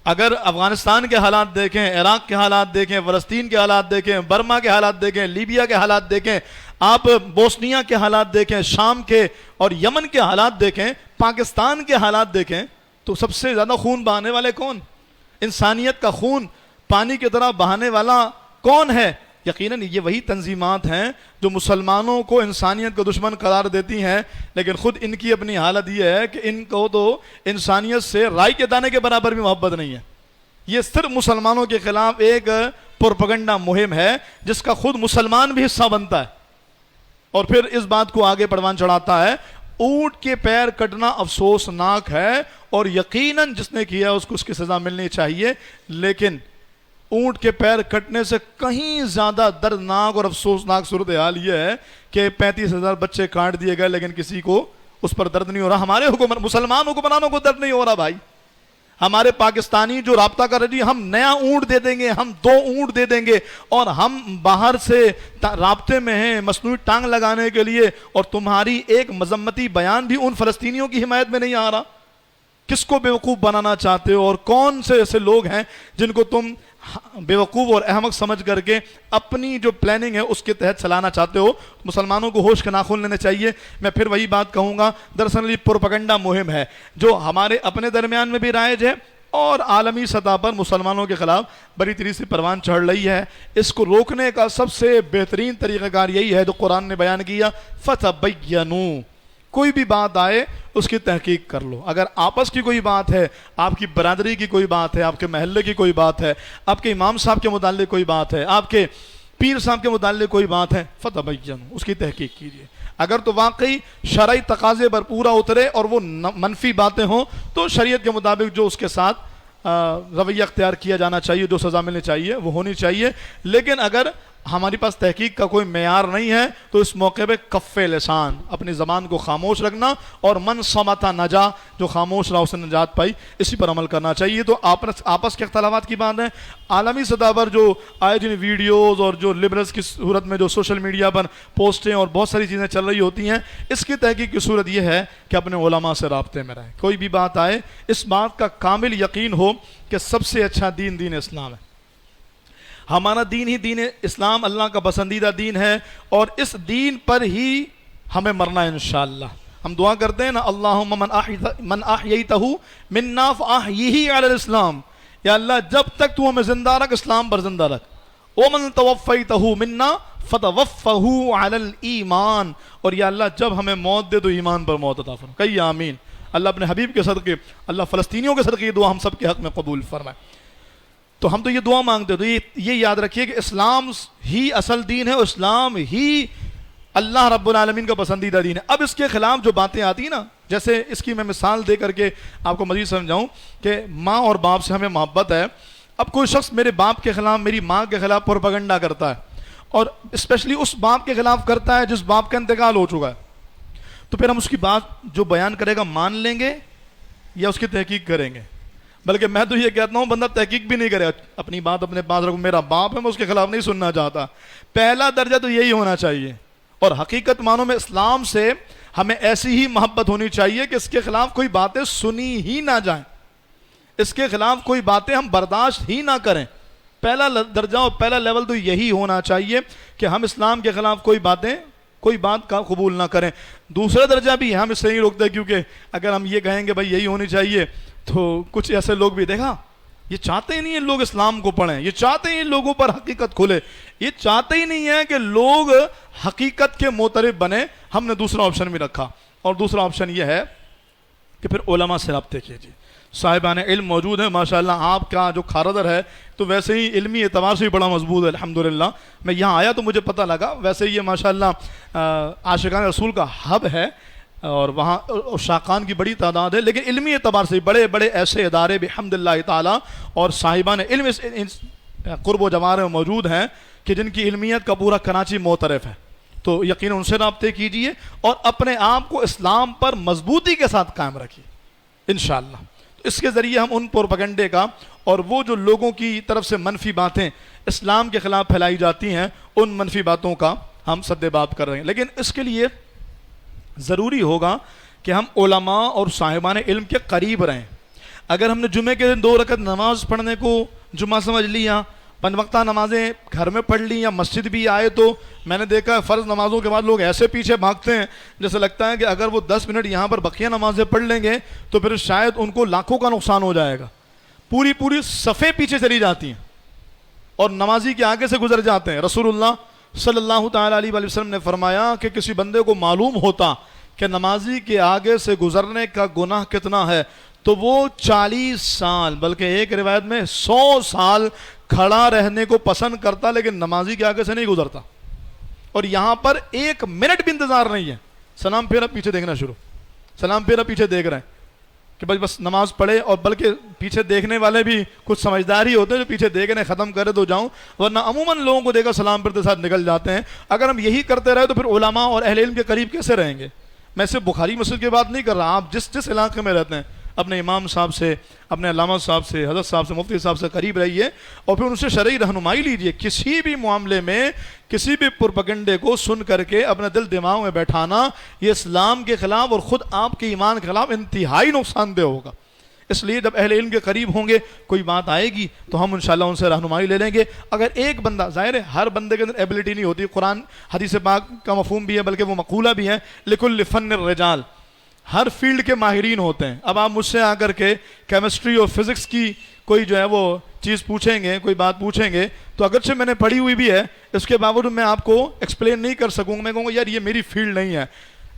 Speaker 1: اگر افغانستان کے حالات دیکھیں، عراق کے حالات دیکھیں، فلسطین کے حالات دیکھیں، برما کے حالات دیکھیں، لیبیا کے حالات دیکھیں، آپ بوسنیا کے حالات دیکھیں، شام کے اور یمن کے حالات دیکھیں، پاکستان کے حالات دیکھیں، تو سب سے زیادہ خون بہانے والے کون؟ انسانیت کا خون پانی کی طرح بہانے والا کون ہے؟ یقیناً یہ وہی تنظیمات ہیں جو مسلمانوں کو انسانیت کا دشمن قرار دیتی ہیں، لیکن خود ان کی اپنی حالت یہ ہے کہ ان کو تو انسانیت سے رائی کے دانے کے برابر بھی محبت نہیں ہے. یہ صرف مسلمانوں کے خلاف ایک پروپیگنڈا مہم ہے جس کا خود مسلمان بھی حصہ بنتا ہے، اور پھر اس بات کو آگے پروان چڑھاتا ہے. اونٹ کے پیر کٹنا افسوسناک ہے اور یقیناً جس نے کیا اس کو اس کی سزا ملنی چاہیے، لیکن اونٹ کے پیر کٹنے سے کہیں زیادہ دردناک اور افسوسناک صورتحال یہ ہے کہ 35,000 بچے کاٹ دیے گئے لیکن کسی کو اس پر درد نہیں ہو رہا. ہمارے مسلمان حکمرانوں کو درد نہیں ہو رہا بھائی. ہمارے پاکستانی جو رابطہ کر رہے ہیں، ہم نیا اونٹ دے دیں گے، ہم 2 اونٹ دے دیں گے، اور ہم باہر سے رابطے میں ہیں مصنوعی ٹانگ لگانے کے لیے، اور تمہاری ایک مذمتی بیان بھی ان فلسطینیوں کی حمایت میں نہیں آ رہا. کس کو بیوقوف بنانا چاہتے ہو، اور کون سے ایسے لوگ ہیں جن کو تم بیوقوف اور احمق سمجھ کر کے اپنی جو پلاننگ ہے اس کے تحت چلانا چاہتے ہو؟ مسلمانوں کو ہوش کے ناخن لینے چاہیے. میں پھر وہی بات کہوں گا، دراصل یہ پروپیگنڈا مہم ہے جو ہمارے اپنے درمیان میں بھی رائج ہے اور عالمی سطح پر مسلمانوں کے خلاف بڑی تیزی سے پروان چڑھ رہی ہے. اس کو روکنے کا سب سے بہترین طریقہ کار یہی ہے جو قرآن نے بیان کیا، فَتَبَيَّنُوا. کوئی بھی بات آئے اس کی تحقیق کر لو. اگر آپس کی کوئی بات ہے، آپ کی برادری کی کوئی بات ہے، آپ کے محلے کی کوئی بات ہے، آپ کے امام صاحب کے متعلق کوئی بات ہے، آپ کے پیر صاحب کے متعلق کوئی بات ہے، فتبینوا، اس کی تحقیق کیجیے. اگر تو واقعی شرعی تقاضے پر پورا اترے اور وہ منفی باتیں ہوں تو شریعت کے مطابق جو اس کے ساتھ رویہ اختیار کیا جانا چاہیے، جو سزا ملنی چاہیے وہ ہونی چاہیے. لیکن اگر ہمارے پاس تحقیق کا کوئی معیار نہیں ہے تو اس موقع پہ کف لسان، اپنی زبان کو خاموش رکھنا، اور من صمت نجا، جو خاموش رہا اسے نجات پائی، اسی پر عمل کرنا چاہیے. تو آپس کے اختلافات کی بات ہے. عالمی سطح پر جو آئے دن ویڈیوز اور جو لبرلز کی صورت میں جو سوشل میڈیا پر پوسٹیں اور بہت ساری چیزیں چل رہی ہوتی ہیں، اس کی تحقیق کی صورت یہ ہے کہ اپنے علماء سے رابطے میں رہیں. کوئی بھی بات آئے اس بات کا کامل یقین ہو کہ سب سے اچھا دین اسلام ہے. ہمارا دین ہی دین اسلام اللہ کا پسندیدہ دین ہے، اور اس دین پر ہی ہمیں مرنا ہے انشاءاللہ. ہم دعا کرتے ہیں نا، اللہم من احییتہ منا فاحیہ علی الاسلام. یا اللہ جب تک تو ہمیں زندہ رکھ اسلام پر زندہ رکھ. ومن توفیتہ منا فتوفہ علی الایمان. اور یا اللہ جب ہمیں موت دے تو ایمان پر موت عطا فرما. کہیے آمین. اللہ اپنے حبیب کے صدقے، اللہ فلسطینیوں کے صدقے یہ دعا ہم سب کے حق میں قبول فرمائے. تو ہم تو یہ دعا مانگتے ہیں. تو یہ یاد رکھیے کہ اسلام ہی اصل دین ہے، اسلام ہی اللہ رب العالمین کا پسندیدہ دین ہے. اب اس کے خلاف جو باتیں آتی ہیں نا، جیسے اس کی میں مثال دے کر کے آپ کو مزید سمجھاؤں کہ ماں اور باپ سے ہمیں محبت ہے. اب کوئی شخص میرے باپ کے خلاف، میری ماں کے خلاف پروپیگنڈا کرتا ہے، اور اسپیشلی اس باپ کے خلاف کرتا ہے جس باپ کا انتقال ہو چکا ہے، تو پھر ہم اس کی بات جو بیان کرے گا مان لیں گے یا اس کی تحقیق کریں گے؟ بلکہ میں تو یہ کہتا ہوں بندہ تحقیق بھی نہیں کرے، اپنی بات اپنے پاس رکھو. میرا باپ ہے، میں اس کے خلاف نہیں سننا چاہتا. پہلا درجہ تو یہی ہونا چاہیے. اور حقیقت معنوں میں اسلام سے ہمیں ایسی ہی محبت ہونی چاہیے کہ اس کے خلاف کوئی باتیں سنی ہی نہ جائیں، اس کے خلاف کوئی باتیں ہم برداشت ہی نہ کریں. پہلا درجہ اور پہلا لیول تو یہی ہونا چاہیے کہ ہم اسلام کے خلاف کوئی بات کا قبول نہ کریں. دوسرا درجہ بھی ہم اس سے نہیں روکتے، کیونکہ اگر ہم یہ کہیں گے بھائی یہی ہونی چاہیے تو کچھ ایسے لوگ بھی دیکھا یہ چاہتے ہی نہیں ہیں لوگ اسلام کو پڑھیں، یہ چاہتے ہی لوگوں پر حقیقت کھلے، یہ چاہتے ہی نہیں ہے کہ لوگ حقیقت کے معترف بنے. ہم نے دوسرا آپشن بھی رکھا، اور دوسرا آپشن یہ ہے کہ پھر علماء سے رابطے کیجیے. صاحبان علم موجود ہیں ماشاءاللہ. آپ کا جو کھاردر ہے تو ویسے ہی علمی اعتبار سے بھی بڑا مضبوط ہے الحمدللہ. میں یہاں آیا تو مجھے پتہ لگا، ویسے یہ ماشاءاللہ عاشقان رسول کا ہب ہے اور وہاں عشاقان کی بڑی تعداد ہے، لیکن علمی اعتبار سے بڑے بڑے ایسے ادارے بحمدللہ تعالی اور صاحبان علم قرب و جوار میں موجود ہیں کہ جن کی علمیت کا پورا کراچی معترف ہے. تو یقیناً ان سے رابطے کیجئے اور اپنے آپ کو اسلام پر مضبوطی کے ساتھ قائم رکھیے انشاءاللہ. اس کے ذریعے ہم ان پروپیگنڈے کا اور وہ جو لوگوں کی طرف سے منفی باتیں اسلام کے خلاف پھیلائی جاتی ہیں ان منفی باتوں کا ہم سدباب کر رہے ہیں. لیکن اس کے لیے ضروری ہوگا کہ ہم علماء اور صاحبان علم کے قریب رہیں. اگر ہم نے جمعے کے دن 2 رکعت نماز پڑھنے کو جمعہ سمجھ لیا، 5 وقتہ نمازیں گھر میں پڑھ لی یا مسجد بھی آئے، تو میں نے دیکھا فرض نمازوں کے بعد لوگ ایسے پیچھے بھاگتے ہیں جیسے لگتا ہے کہ اگر وہ 10 منٹ یہاں پر بقیہ نمازیں پڑھ لیں گے تو پھر شاید ان کو لاکھوں کا نقصان ہو جائے گا. پوری صفیں پیچھے چلی جاتی ہیں اور نمازی کے آگے سے گزر جاتے ہیں. رسول اللہ صلی اللہ تعالیٰ علیہ وسلم نے فرمایا کہ کسی بندے کو معلوم ہوتا کہ نمازی کے آگے سے گزرنے کا گناہ کتنا ہے تو وہ 40 سال بلکہ ایک روایت میں 100 سال کھڑا رہنے کو پسند کرتا، لیکن نمازی کے آگے سے نہیں گزرتا. اور یہاں پر 1 منٹ بھی انتظار نہیں ہے. سلام پھیرا پیچھے دیکھنا شروع، سلام پھیرا پیچھے دیکھ رہے ہیں کہ بس نماز پڑھے. اور بلکہ پیچھے دیکھنے والے بھی کچھ سمجھدار ہی ہوتے ہیں جو پیچھے دیکھنے ختم کرے تو جاؤں، ورنہ عموماً لوگوں کو دیکھا سلام پھرتے ساتھ نکل جاتے ہیں. اگر ہم یہی کرتے رہے تو پھر علماء اور اہل علم کے قریب کیسے رہیں گے؟ میں صرف بخاری مسجد کی بات نہیں کر رہا، آپ جس علاقے میں رہتے ہیں اپنے امام صاحب سے، اپنے علامہ صاحب سے، حضرت صاحب سے، مفتی صاحب سے قریب رہیے اور پھر ان سے شرعی رہنمائی لیجئے. کسی بھی معاملے میں کسی بھی پروپیگنڈے کو سن کر کے اپنا دل دماغ میں بیٹھانا یہ اسلام کے خلاف اور خود آپ کے ایمان کے خلاف انتہائی نقصان دہ ہوگا. اس لیے جب اہل علم کے قریب ہوں گے کوئی بات آئے گی تو ہم انشاءاللہ ان سے رہنمائی لے لیں گے. اگر ایک بندہ، ظاہر ہے ہر بندے کے اندر ایبلٹی نہیں ہوتی، قرآن حدیث پاک کا مفہوم بھی ہے بلکہ وہ مقولہ بھی ہے، لکل فن الرجال، ہر فیلڈ کے ماہرین ہوتے ہیں. اب آپ مجھ سے آ کر کے کیمسٹری اور فزکس کی کوئی جو ہے وہ چیز پوچھیں گے، کوئی بات پوچھیں گے تو اگرچہ میں نے پڑھی ہوئی بھی ہے اس کے باوجود میں آپ کو ایکسپلین نہیں کر سکوں گا. میں کہوں گا یار یہ میری فیلڈ نہیں ہے.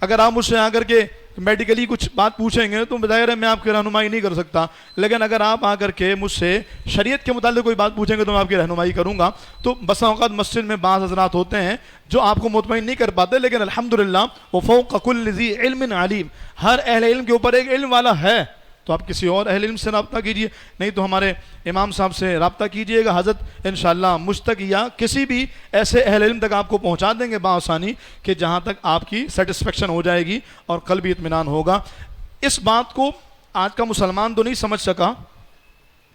Speaker 1: اگر آپ مجھ سے آ کر کے میڈیکلی کچھ بات پوچھیں گے تو ظاہر ہے میں آپ کی رہنمائی نہیں کر سکتا، لیکن اگر آپ آ کر کے مجھ سے شریعت کے متعلق کوئی بات پوچھیں گے تو میں آپ کی رہنمائی کروں گا. تو بسا اوقات مسجد میں بعض حضرات ہوتے ہیں جو آپ کو مطمئن نہیں کر پاتے، لیکن الحمدللہ وفوق کل ذی علم علیم، ہر اہل علم کے اوپر ایک علم والا ہے. تو آپ کسی اور اہل علم سے رابطہ کیجئے، نہیں تو ہمارے امام صاحب سے رابطہ کیجئے گا. حضرت انشاءاللہ مجھ تک یا کسی بھی ایسے اہل علم تک آپ کو پہنچا دیں گے بآسانی کہ جہاں تک آپ کی سیٹسفیکشن ہو جائے گی اور قلبی اطمینان ہوگا. اس بات کو آج کا مسلمان تو نہیں سمجھ سکا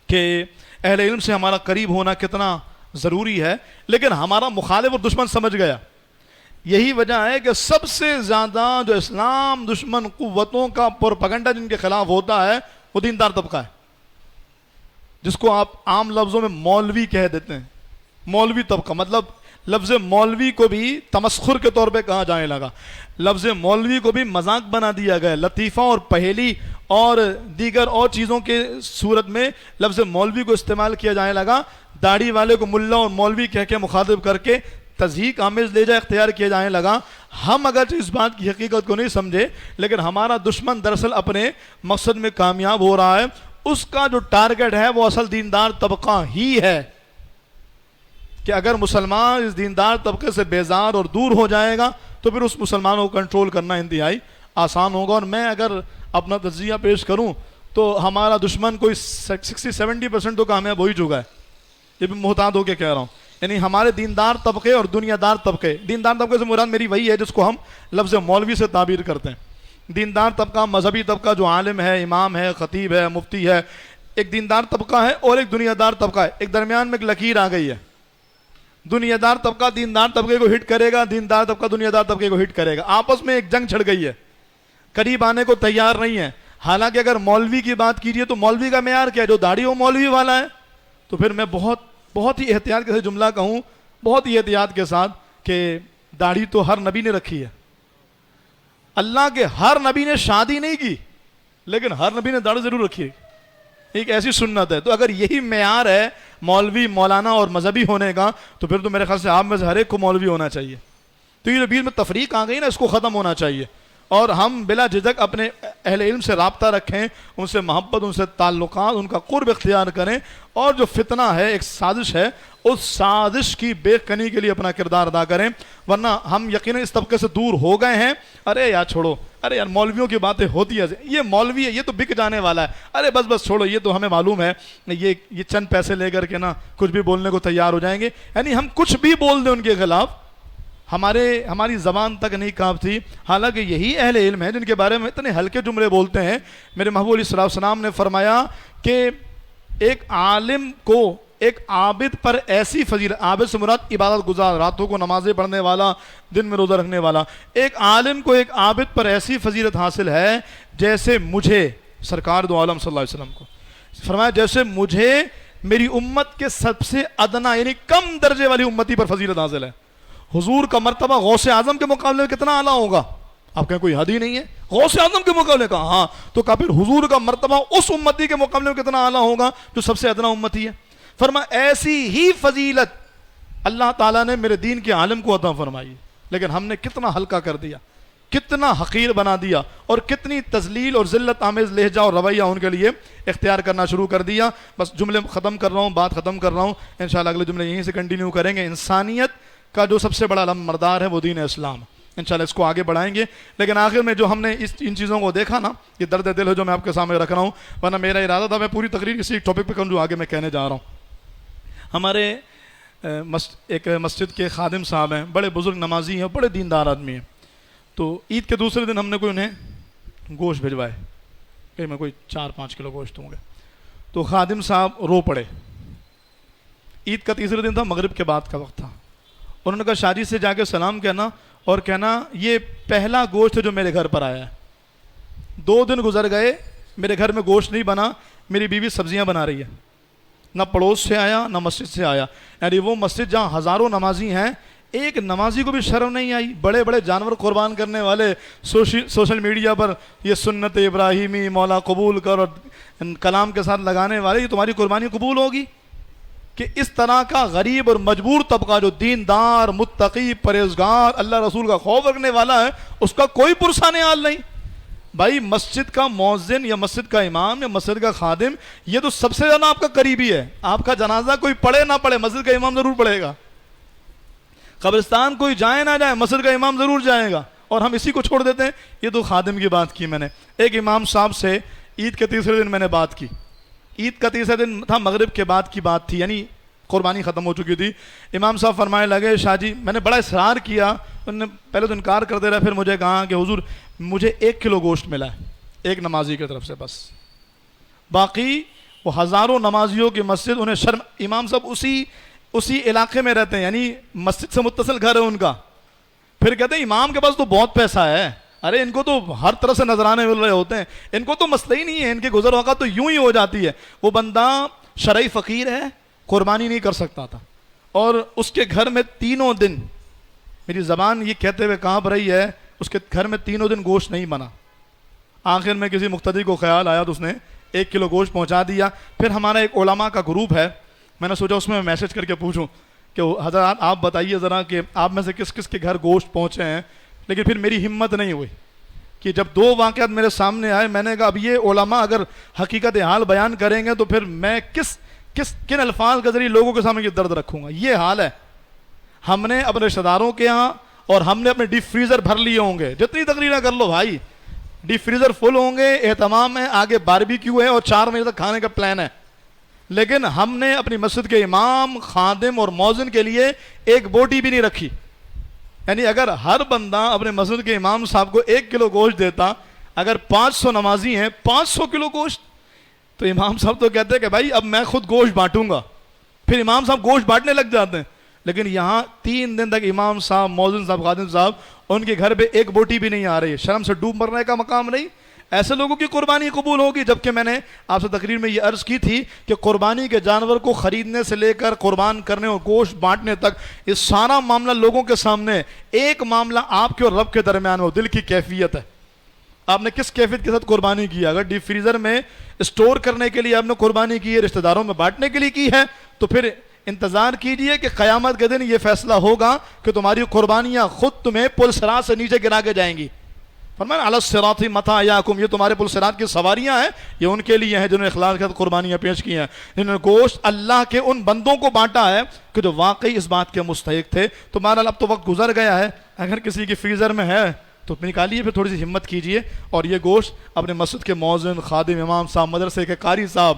Speaker 1: کہ اہل علم سے ہمارا قریب ہونا کتنا ضروری ہے، لیکن ہمارا مخالف اور دشمن سمجھ گیا. یہی وجہ ہے کہ سب سے زیادہ جو اسلام دشمن قوتوں کا پروپیگنڈا جن کے خلاف ہوتا ہے وہ دیندار طبقہ ہے، جس کو آپ عام لفظوں میں مولوی کہہ دیتے ہیں. مولوی طبقہ مطلب لفظ مولوی کو بھی تمسخر کے طور پہ کہا جانے لگا، لفظ مولوی کو بھی مذاق بنا دیا گیا. لطیفہ اور پہیلی اور دیگر اور چیزوں کے صورت میں لفظ مولوی کو استعمال کیا جانے لگا. داڑھی والے کو ملا اور مولوی کہہ کے مخاطب کر کے تضحیق آمیز لہجہ اختیار کیا جانے لگا. ہم اگر اس بات کی حقیقت کو نہیں سمجھے، لیکن ہمارا دشمن دراصل اپنے مقصد میں کامیاب ہو رہا ہے. اس کا جو ٹارگٹ ہے وہ اصل دیندار طبقہ ہی ہے کہ اگر مسلمان اس دیندار طبقے سے بیزار اور دور ہو جائے گا تو پھر اس مسلمانوں کو کنٹرول کرنا انتہائی آسان ہوگا. اور میں اگر اپنا تجزیہ پیش کروں تو ہمارا دشمن کوئی 60-70% تو کامیاب ہو ہی چکا ہے. یہ بھی محتاط ہو کے کہہ رہا ہوں، یعنی ہمارے دیندار طبقے اور دنیا دار طبقے. دیندار طبقے سے مراد میری وہی ہے جس کو ہم لفظ مولوی سے تعبیر کرتے ہیں. دیندار طبقہ مذہبی طبقہ جو عالم ہے، امام ہے، خطیب ہے، مفتی ہے، ایک دیندار طبقہ ہے اور ایک دنیا دار طبقہ ہے. ایک درمیان میں ایک لکیر آ گئی ہے. دنیا دار طبقہ دیندار طبقے کو ہٹ کرے گا، دیندار طبقہ دنیا دار طبقے کو ہٹ کرے گا. آپس میں ایک جنگ چھڑ گئی ہے، قریب آنے کو تیار نہیں ہے. حالانکہ اگر مولوی کی بات کیجیے تو مولوی کا معیار کیا ہے؟ جو داڑھی ہو مولوی والا ہے. تو پھر میں بہت بہت ہی احتیاط کے ساتھ جملہ کہوں، بہت ہی احتیاط کے ساتھ، کہ داڑھی تو ہر نبی نے رکھی ہے. اللہ کے ہر نبی نے شادی نہیں کی لیکن ہر نبی نے داڑھی ضرور رکھی ہے. ایک ایسی سنت ہے. تو اگر یہی معیار ہے مولوی مولانا اور مذہبی ہونے کا، تو پھر تو میرے خیال سے آپ میں سے ہر ایک کو مولوی ہونا چاہیے. تو یہ بیچ میں تفریق آ گئی نا، اس کو ختم ہونا چاہیے. اور ہم بلا جھجک اپنے اہل علم سے رابطہ رکھیں، ان سے محبت، ان سے تعلقات، ان کا قرب اختیار کریں. اور جو فتنہ ہے، ایک سازش ہے، اس سازش کی بے کنی کے لیے اپنا کردار ادا کریں. ورنہ ہم یقیناً اس طبقے سے دور ہو گئے ہیں. ارے یار چھوڑو، ارے یار مولویوں کی باتیں ہوتی ہے، یہ مولوی ہے، یہ تو بک جانے والا ہے، ارے بس بس چھوڑو، یہ تو ہمیں معلوم ہے یہ چند پیسے لے کر کے نا کچھ بھی بولنے کو تیار ہو جائیں گے. یعنی ہم کچھ بھی بول دیں ان کے خلاف، ہماری زبان تک نہیں کانپتی. حالانکہ یہی اہل علم ہیں جن کے بارے میں اتنے ہلکے جملے بولتے ہیں. میرے محبوب علیہ السلام نے فرمایا کہ ایک عالم کو، ایک عابد پر ایسی فضیلت، عابد سے مراد عبادت گزار، راتوں کو نمازیں پڑھنے والا، دن میں روزہ رکھنے والا، ایک عالم کو ایک عابد پر ایسی فضیلت حاصل ہے جیسے مجھے، سرکار دو عالم صلی اللہ علیہ وسلم کو فرمایا، جیسے مجھے میری امت کے سب سے ادنا یعنی کم درجے والی امتی پر فضیلت حاصل ہے. حضور کا مرتبہ غوث اعظم کے مقابلے میں کتنا اعلیٰ ہوگا؟ آپ کہیں کوئی حد ہی نہیں ہے غوث اعظم کے مقابلے کا. ہاں تو کہا پھر حضور کا مرتبہ اس امتی کے مقابلے میں کتنا اعلیٰ ہوگا جو سب سے ادنا امتی ہے. فرمایا ایسی ہی فضیلت اللہ تعالیٰ نے میرے دین کے عالم کو عطا فرمائی، لیکن ہم نے کتنا ہلکا کر دیا، کتنا حقیر بنا دیا، اور کتنی تذلیل اور ذلت آمیز لہجہ اور رویہ ان کے لیے اختیار کرنا شروع کر دیا. بس جملے ختم کر رہا ہوں، بات ختم کر رہا ہوں. انشاءاللہ اگلے جملے یہیں سے کنٹینیو کریں گے. انسانیت کا جو سب سے بڑا علم مردار ہے وہ دین اسلام. انشاءاللہ اس کو آگے بڑھائیں گے. لیکن آخر میں جو ہم نے ان چیزوں کو دیکھا نا، یہ درد دل ہے جو میں آپ کے سامنے رکھ رہا ہوں. ورنہ میرا ارادہ تھا میں پوری تقریر اسی ٹاپک پہ کروں جو آگے میں کہنے جا رہا ہوں. ہمارے ایک مسجد کے خادم صاحب ہیں، بڑے بزرگ نمازی ہیں، بڑے دیندار آدمی ہیں. تو عید کے دوسرے دن ہم نے کوئی انہیں گوشت بھجوائے، کہ میں کوئی 4-5 کلو گوشت دوں گا. تو خادم صاحب رو پڑے. عید کا تیسرے دن تھا، مغرب کے بعد کا وقت تھا. انہوں نے کہا شاہ جی سے جا کے سلام کہنا اور کہنا یہ پہلا گوشت ہے جو میرے گھر پر آیا ہے. 2 دن گزر گئے، میرے گھر میں گوشت نہیں بنا، میری بیوی سبزیاں بنا رہی ہے. نہ پڑوس سے آیا نہ مسجد سے آیا. یعنی وہ مسجد جہاں ہزاروں نمازی ہیں، ایک نمازی کو بھی شرم نہیں آئی. بڑے بڑے جانور قربان کرنے والے سوشل میڈیا پر یہ سنت ابراہیمی مولا قبول کر اور کلام کے ساتھ لگانے والے، یہ تمہاری قربانی قبول ہوگی؟ کہ اس طرح کا غریب اور مجبور طبقہ جو دیندار، متقی، پرہیزگار، اللہ رسول کا خوف رکھنے والا ہے، اس کا کوئی پرسان حال نہیں. بھائی مسجد کا مؤذن یا مسجد کا امام یا مسجد کا خادم، یہ تو سب سے زیادہ آپ کا قریبی ہے. آپ کا جنازہ کوئی پڑھے نہ پڑھے، مسجد کا امام ضرور پڑھے گا. قبرستان کوئی جائے نہ جائے، مسجد کا امام ضرور جائے گا. اور ہم اسی کو چھوڑ دیتے ہیں. یہ تو خادم کی بات کی میں نے. ایک امام صاحب سے عید کے تیسرے دن میں نے بات کی. عید کا تیسرا دن تھا، مغرب کے بعد کی بات تھی، یعنی قربانی ختم ہو چکی تھی. امام صاحب فرمانے لگے شاہ جی، میں نے بڑا اصرار کیا، انہوں نے پہلے تو انکار کرتے رہے، پھر مجھے کہا کہ حضور مجھے 1 کلو گوشت ملا ہے ایک نمازی کی طرف سے بس. باقی وہ ہزاروں نمازیوں کی مسجد، انہیں شرم. امام صاحب اسی علاقے میں رہتے ہیں، یعنی مسجد سے متصل گھر ہے ان کا. پھر کہتے ہیں امام کے پاس تو بہت پیسہ ہے. ارے ان کو تو ہر طرح سے نذرانے مل رہے ہوتے ہیں، ان کو تو مسئلہ ہی نہیں ہے، ان کے گزر وقت تو یوں ہی ہو جاتی ہے. وہ بندہ شرعی فقیر ہے، قربانی نہیں کر سکتا تھا، اور اس کے گھر میں 3 دن، میری زبان یہ کہتے ہوئے کانپ رہی ہے، اس کے گھر میں 3 دن گوشت نہیں بنا. آخر میں کسی مقتدی کو خیال آیا تو اس نے 1 کلو گوشت پہنچا دیا. پھر ہمارا ایک علماء کا گروپ ہے، میں نے سوچا اس میں میسج کر کے پوچھوں کہ حضرات آپ بتائیے ذرا کہ آپ میں سے کس کس کے گھر گوشت پہنچے ہیں. لیکن پھر میری ہمت نہیں ہوئی کہ جب 2 واقعات میرے سامنے آئے، میں نے کہا اب یہ علماء اگر حقیقت حال بیان کریں گے تو پھر میں کن الفاظ کے ذریعے لوگوں کے سامنے یہ درد رکھوں گا. یہ حال ہے. ہم نے اپنے رشتہ داروں کے ہاں اور ہم نے اپنے ڈیپ فریزر بھر لیے ہوں گے، جتنی تقریریں کر لو بھائی، ڈیپ فریزر فل ہوں گے، اہتمام ہے، آگے باربیکیو ہے اور 4 بجے تک کھانے کا پلان ہے. لیکن ہم نے اپنی مسجد کے امام، خادم اور مؤذن کے لیے 1 بوٹی بھی نہیں رکھی. یعنی اگر ہر بندہ اپنے مسجد کے امام صاحب کو 1 کلو گوشت دیتا، اگر 500 نمازی ہیں 500 کلو گوشت، تو امام صاحب تو کہتے ہیں کہ بھائی اب میں خود گوشت بانٹوں گا. پھر امام صاحب گوشت بانٹنے لگ جاتے ہیں. لیکن یہاں 3 دن تک امام صاحب، مؤذن صاحب، خادم صاحب، ان کے گھر پہ 1 بوٹی بھی نہیں آ رہی ہے. شرم سے ڈوب مرنے کا مقام نہیں. ایسے لوگوں کی قربانی قبول ہوگی. جبکہ میں نے آپ سے تقریر میں یہ عرض کی تھی کہ قربانی کے جانور کو خریدنے سے لے کر قربان کرنے اور گوشت بانٹنے تک یہ سارا معاملہ لوگوں کے سامنے ایک معاملہ آپ کے اور رب کے درمیان وہ دل کی کیفیت ہے. آپ نے کس کیفیت کے ساتھ قربانی کی ہے؟ اگر ڈیپ فریزر میں اسٹور کرنے کے لیے آپ نے قربانی کی ہے، رشتہ داروں میں بانٹنے کے لیے کی ہے، تو پھر انتظار کیجئے کہ قیامت کے دن یہ فیصلہ ہوگا کہ تمہاری قربانیاں خود تمہیں پل صراط سے نیچے گرا کے جائیں گی. فرمایا علی الصراط متاعکم، یہ تمہارے پل صراط کی سواریاں ہیں، یہ ان کے لیے ہیں جنہوں نے اخلاص کے ساتھ قربانیاں پیش کی ہیں، جنہوں نے گوشت اللہ کے ان بندوں کو بانٹا ہے کہ جو واقعی اس بات کے مستحق تھے. تو بہرحال اب تو وقت گزر گیا ہے، اگر کسی کی فریزر میں ہے تو نکالیے، پھر تھوڑی سی ہمت کیجئے اور یہ گوشت اپنے مسجد کے مؤذن، خادم، امام صاحب، مدرسے کے قاری صاحب،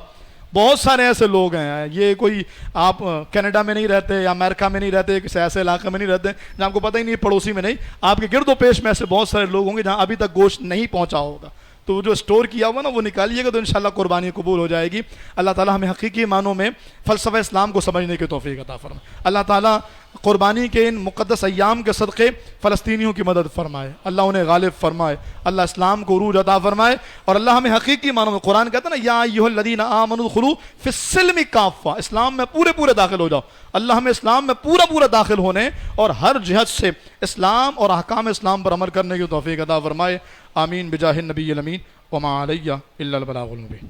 Speaker 1: بہت سارے ایسے لوگ ہیں. یہ کوئی آپ کینیڈا میں نہیں رہتے یا امریکہ میں نہیں رہتے، کسی ایسے علاقے میں نہیں رہتے جہاں آپ کو پتہ ہی نہیں، پڑوسی میں نہیں، آپ کے گرد و پیش میں ایسے بہت سارے لوگ ہوں گے جہاں ابھی تک گوشت نہیں پہنچا ہوگا. تو وہ جو اسٹور کیا ہوا نا وہ نکالیے گا تو انشاءاللہ قربانی قبول ہو جائے گی. اللہ تعالیٰ ہمیں حقیقی معنوں میں فلسفہ اسلام کو سمجھنے کی توفیق عطا فرمائے. اللہ تعالیٰ قربانی کے ان مقدس ایام کے صدقے فلسطینیوں کی مدد فرمائے، اللہ انہیں غالب فرمائے، اللہ اسلام کو عروج عطا فرمائے، اور اللہ ہمیں حقیقی معنوں میں، قرآن کہتا ہے نا یا ایھا الذین آمنوا ادخلوا فی السلم کافہ، اسلام میں پورے داخل ہو جاؤ. اللہ ہمیں اسلام میں پورا داخل ہونے اور ہر جہت سے اسلام اور احکام اسلام پر عمل کرنے کی توفیق عطا فرمائے. آمین بجاہ النبی الامین وما علی الا البلاغ المبین.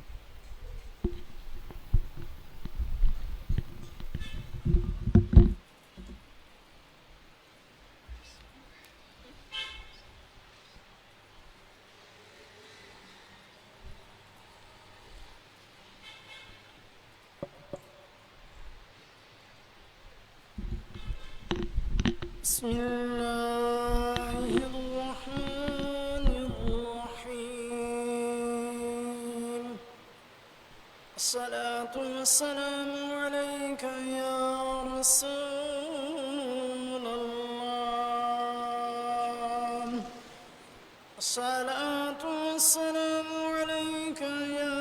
Speaker 2: بسم الله الرحمن الرحيم. الصلاة والسلام عليك يا رسول الله. الصلاة والسلام عليك يا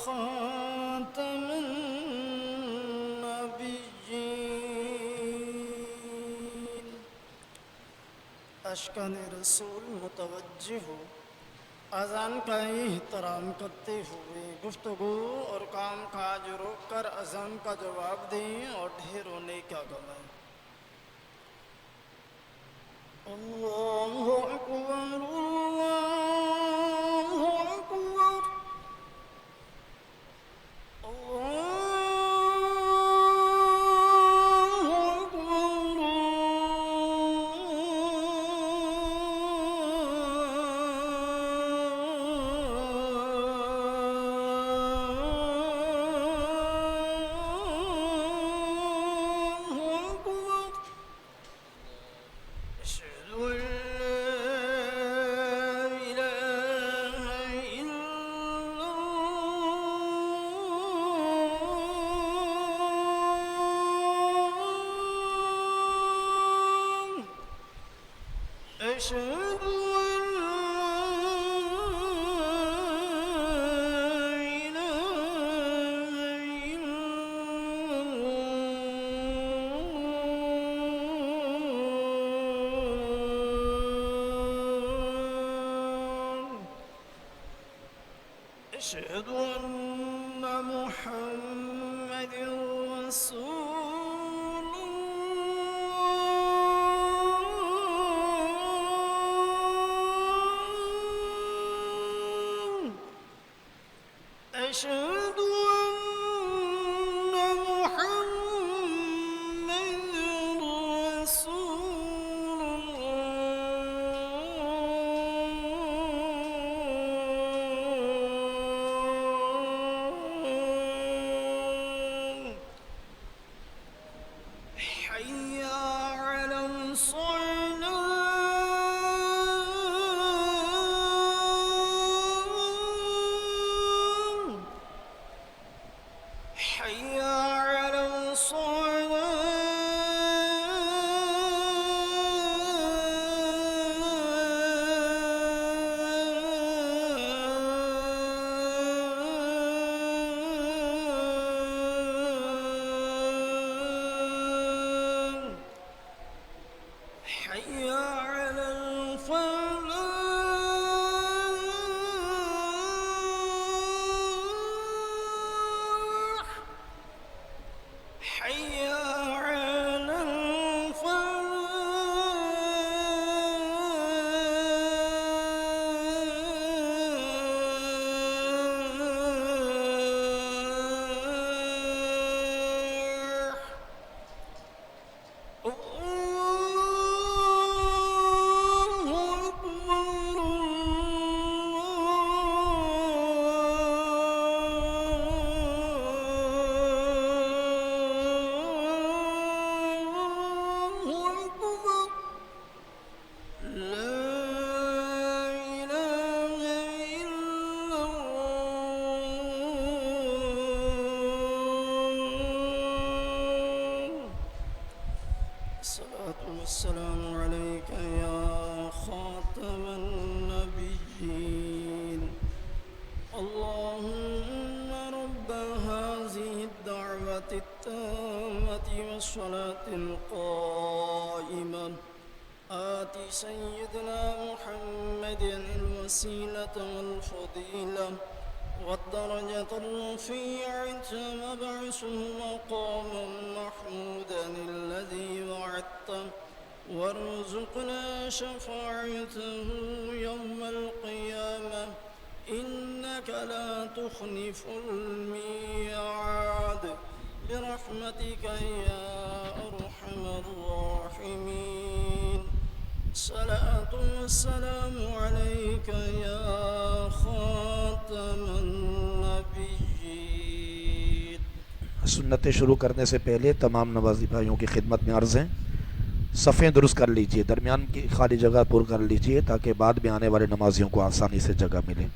Speaker 2: خاتم النبيين. اشکان رسول متوجہ ہو، اذان کا احترام کرتے ہوئے گفتگو اور کام کاج روک کر اذان کا جواب دیں اور ڈھیر ہونے کا گوائیں. اللہ اکبر اللہ اکبر أشهد أن لا إله إلا الله. أشهد أن محمد رسول الله. أشهد أن محمد رسول الله. الصلاة القائمة آت سيدنا محمد الوسيلة والفضيلة والدرجة الرفيعة وابعثه مقاما محمودا الذي وعدته وارزقنا شفاعته يوم القيامة إنك لا تخلف الميعاد برحمتك يا أرحم الراحمين. صلاة والسلام عليك يا خاتم النبيين.
Speaker 3: سنتیں شروع کرنے سے پہلے تمام نمازی بھائیوں کی خدمت میں عرض ہیں صفیں درست کر لیجئے، درمیان کی خالی جگہ پر کر لیجئے تاکہ بعد میں آنے والے نمازیوں کو آسانی سے جگہ ملے.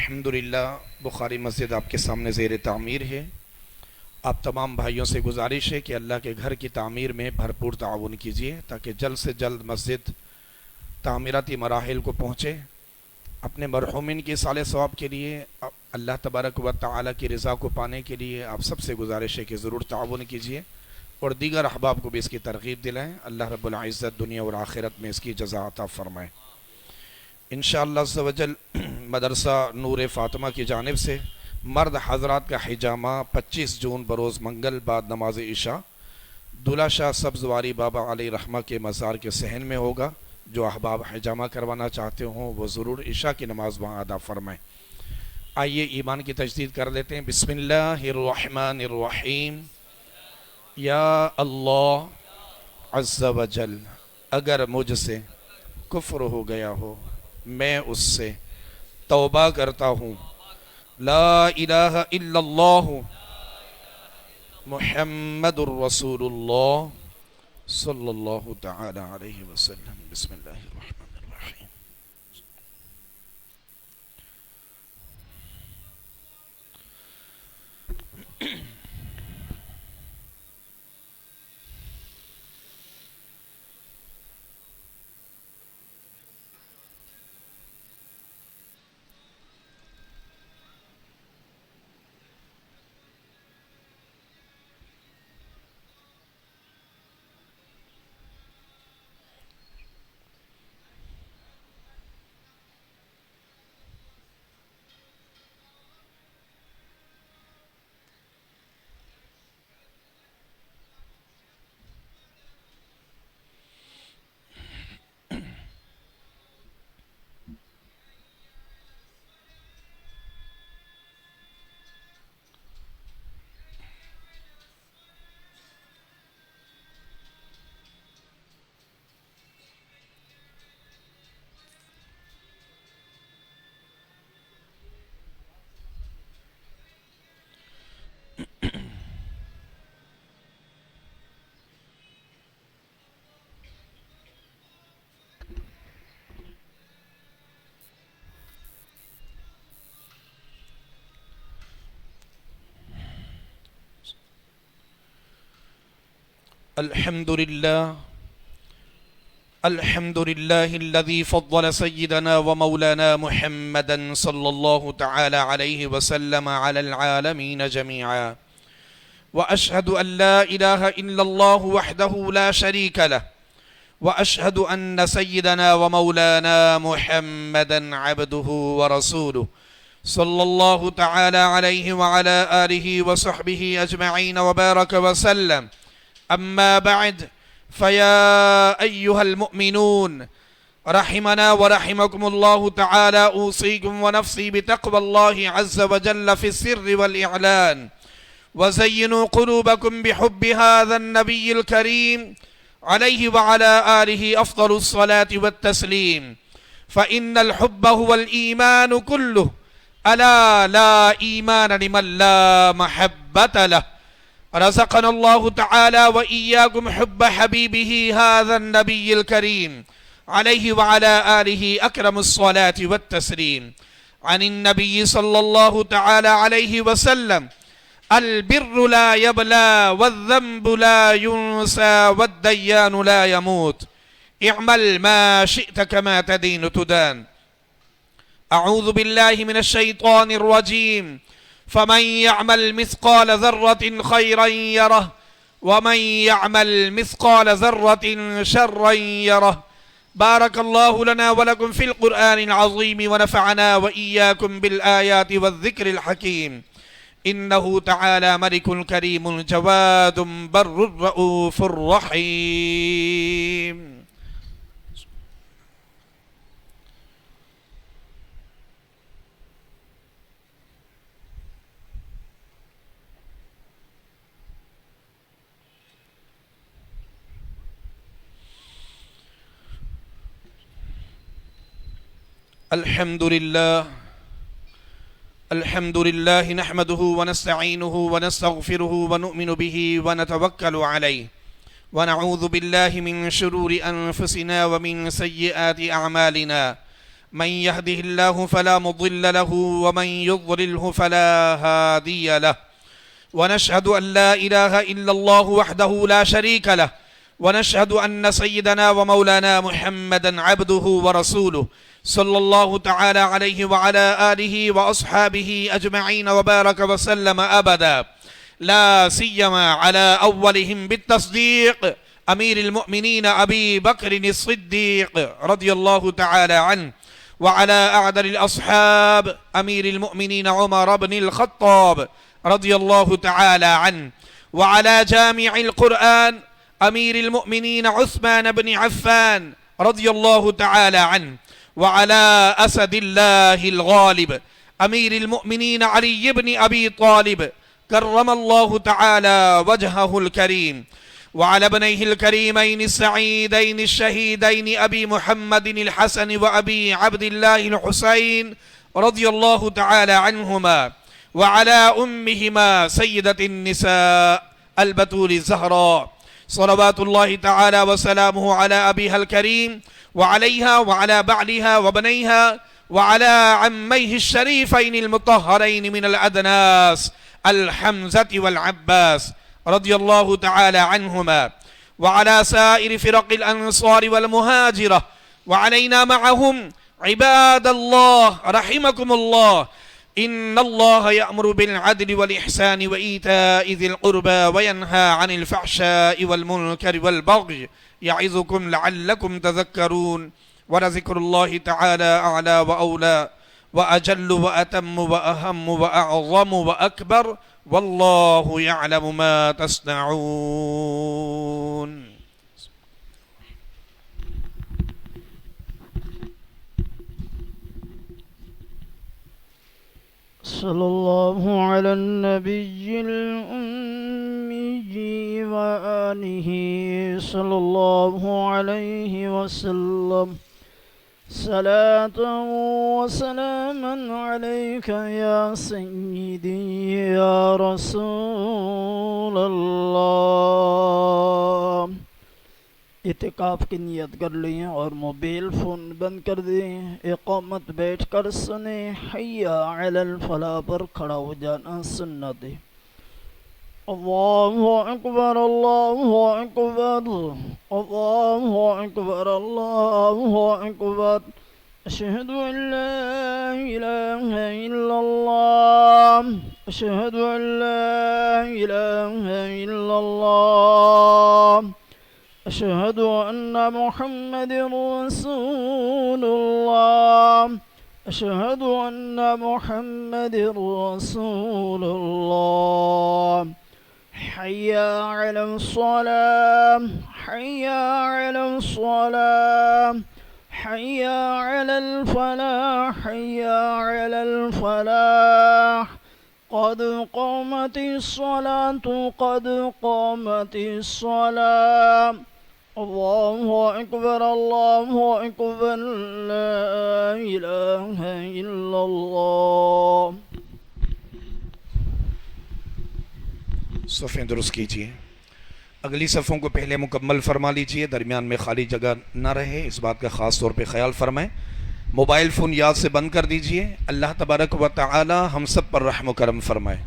Speaker 3: الحمدللہ بخاری مسجد آپ کے سامنے زیر تعمیر ہے. آپ تمام بھائیوں سے گزارش ہے کہ اللہ کے گھر کی تعمیر میں بھرپور تعاون کیجیے تاکہ جلد سے جلد مسجد تعمیراتی مراحل کو پہنچے. اپنے مرحومین کی صالح ثواب کے لیے اللہ تبارک و تعالی کی رضا کو پانے کے لیے آپ سب سے گزارش ہے کہ ضرور تعاون کیجیے اور دیگر احباب کو بھی اس کی ترغیب دلائیں. اللہ رب العزت دنیا اور آخرت میں اس کی جزا عطا فرمائے. انشاءاللہ عز و جل مدرسہ نور فاطمہ کی جانب سے مرد حضرات کا حجامہ 25 جون بروز منگل بعد نماز عشاء دولہ شاہ سبزواری بابا علیہ رحمہ کے مزار کے صحن میں ہوگا. جو احباب حجامہ کروانا چاہتے ہوں وہ ضرور عشاء کی نماز وہاں ادا فرمائیں. آئیے ایمان کی تجدید کر لیتے ہیں. بسم اللہ الرحمن الرحیم. یا اللہ عز و جل اگر مجھ سے کفر ہو گیا ہو میں اس سے توبہ کرتا ہوں. لا الہ الا اللہ محمد الرسول اللہ صلی اللہ تعالی علیہ وسلم. بسم اللہ الرحمن الرحیم. الحمد لله الذي فضل سيدنا ومولانا محمدا صلى الله تعالى عليه وسلم على العالمين جميعا. وأشهد أن لا إله إلا الله وحده لا شريك له وأشهد أن سيدنا ومولانا محمدا عبده ورسوله صلى الله تعالى عليه وعلى آله وصحبه أجمعين وبارك وسلم. أما بعد فيا أيها المؤمنون رحمنا ورحمكم الله تعالى أوصيكم ونفسي بتقوى الله عز وجل في السر والإعلان وزينوا قلوبكم بحب هذا النبي الكريم عليه وعلى آله أفضل الصلاة والتسليم. فإن الحب هو الإيمان كله ألا لا إيمان لمن لا محبة له. رزقنا الله تعالى وإياكم حب حبيبه هذا النبي الكريم عليه وعلى آله أكرم الصلاة والتسليم. عن النبي صلى الله تعالى عليه وسلم البر لا يبلى والذنب لا ينسى والديان لا يموت. اعمل ما شئت كما تدين تدان. أعوذ بالله من الشيطان الرجيم. فمن يعمل مثقال ذرة خيرا يره ومن يعمل مثقال ذرة شرا يره. بارك الله لنا ولكم في القرآن العظيم ونفعنا وإياكم بالآيات والذكر الحكيم. إنه تعالى ملك كريم جواد بر رؤوف رحيم. الحمد لله نحمده ونستعينه ونستغفره ونؤمن به ونتوكل عليه ونعوذ بالله من شرور أنفسنا ومن سيئات أعمالنا. من يهده الله فلا مضل له ومن يضلله فلا هادي له ونشهد أن لا إله إلا الله وحده لا شريك له ونشهد أن سيدنا ومولانا محمدا عبده ورسوله صلى الله تعالى عليه وعلى آله وأصحابه أجمعين وبارك وسلم أبدا لا سيما على أولهم بالتصديق أمير المؤمنين أبي بكر الصديق رضي الله تعالى عنه وعلى أعدل الأصحاب أمير المؤمنين عمر بن الخطاب رضي الله تعالى عنه وعلى جامع القرآن أمير المؤمنين عثمان بن عفان رضي الله تعالى عنه وعلى أسد الله الغالب أمير المؤمنين علي بن أبي طالب كرم الله تعالى وجهه الكريم وعلى ابنيه الكريمين السعيدين الشهيدين أبي محمد الحسن وأبي عبد الله الحسين رضي الله تعالى عنهما وعلى أمهما سيدة النساء البتول الزهراء صلوات الله تعالى وسلامه على أبيها الكريم وعليها وعلى بعلها وبنيها وعلى عميه الشريفين المطهرين من الأدناس الحمزة والعباس رضي الله تعالى عنهما وعلى سائر فرق الأنصار والمهاجرة وعلينا معهم عباد الله رحمكم الله إن الله يأمر بالعدل والإحسان وإيتاء ذي القربى وينهى عن الفحشاء والمنكر والبغي يعظكم لعلكم تذكرون ولذكر الله تعالى أعلى وأولى وأجل وأتم وأهم وأعظم وأكبر والله يعلم ما تصنعون.
Speaker 2: صلى الله على النبي الأمي وآله صلى الله عليه وسلم صلاة وسلاما عليك يا سيدي يا رسول الله. اعتکاف کی نیت کر لیں اور موبائل فون بند کر دیں. اقامت بیٹھ کر سنیں. حی علی الفلاح پر کھڑا ہو جانا سنت ہے. اللہ اکبر اللہ اکبر اللہ اکبر اللہ اکبر. اشہد ان لا الہ الا اللہ اشہد ان لا الہ الا اللہ اشہد ان محمد رسول اللہ اشہد ان محمد رسول اللہ. حی علی الصلاة حی علی الصلاة حی علی الفلاح حی علی الفلاح. قد قامت الصلاة قد قامت الصلاة. اللہ اکبر لا الہ الا اللہ.
Speaker 3: صفیں درست کیجئے. اگلی صفوں کو پہلے مکمل فرما لیجئے. درمیان میں خالی جگہ نہ رہے، اس بات کا خاص طور پہ خیال فرمائیں. موبائل فون یاد سے بند کر دیجئے. اللہ تبارک و تعالی ہم سب پر رحم و کرم فرمائے.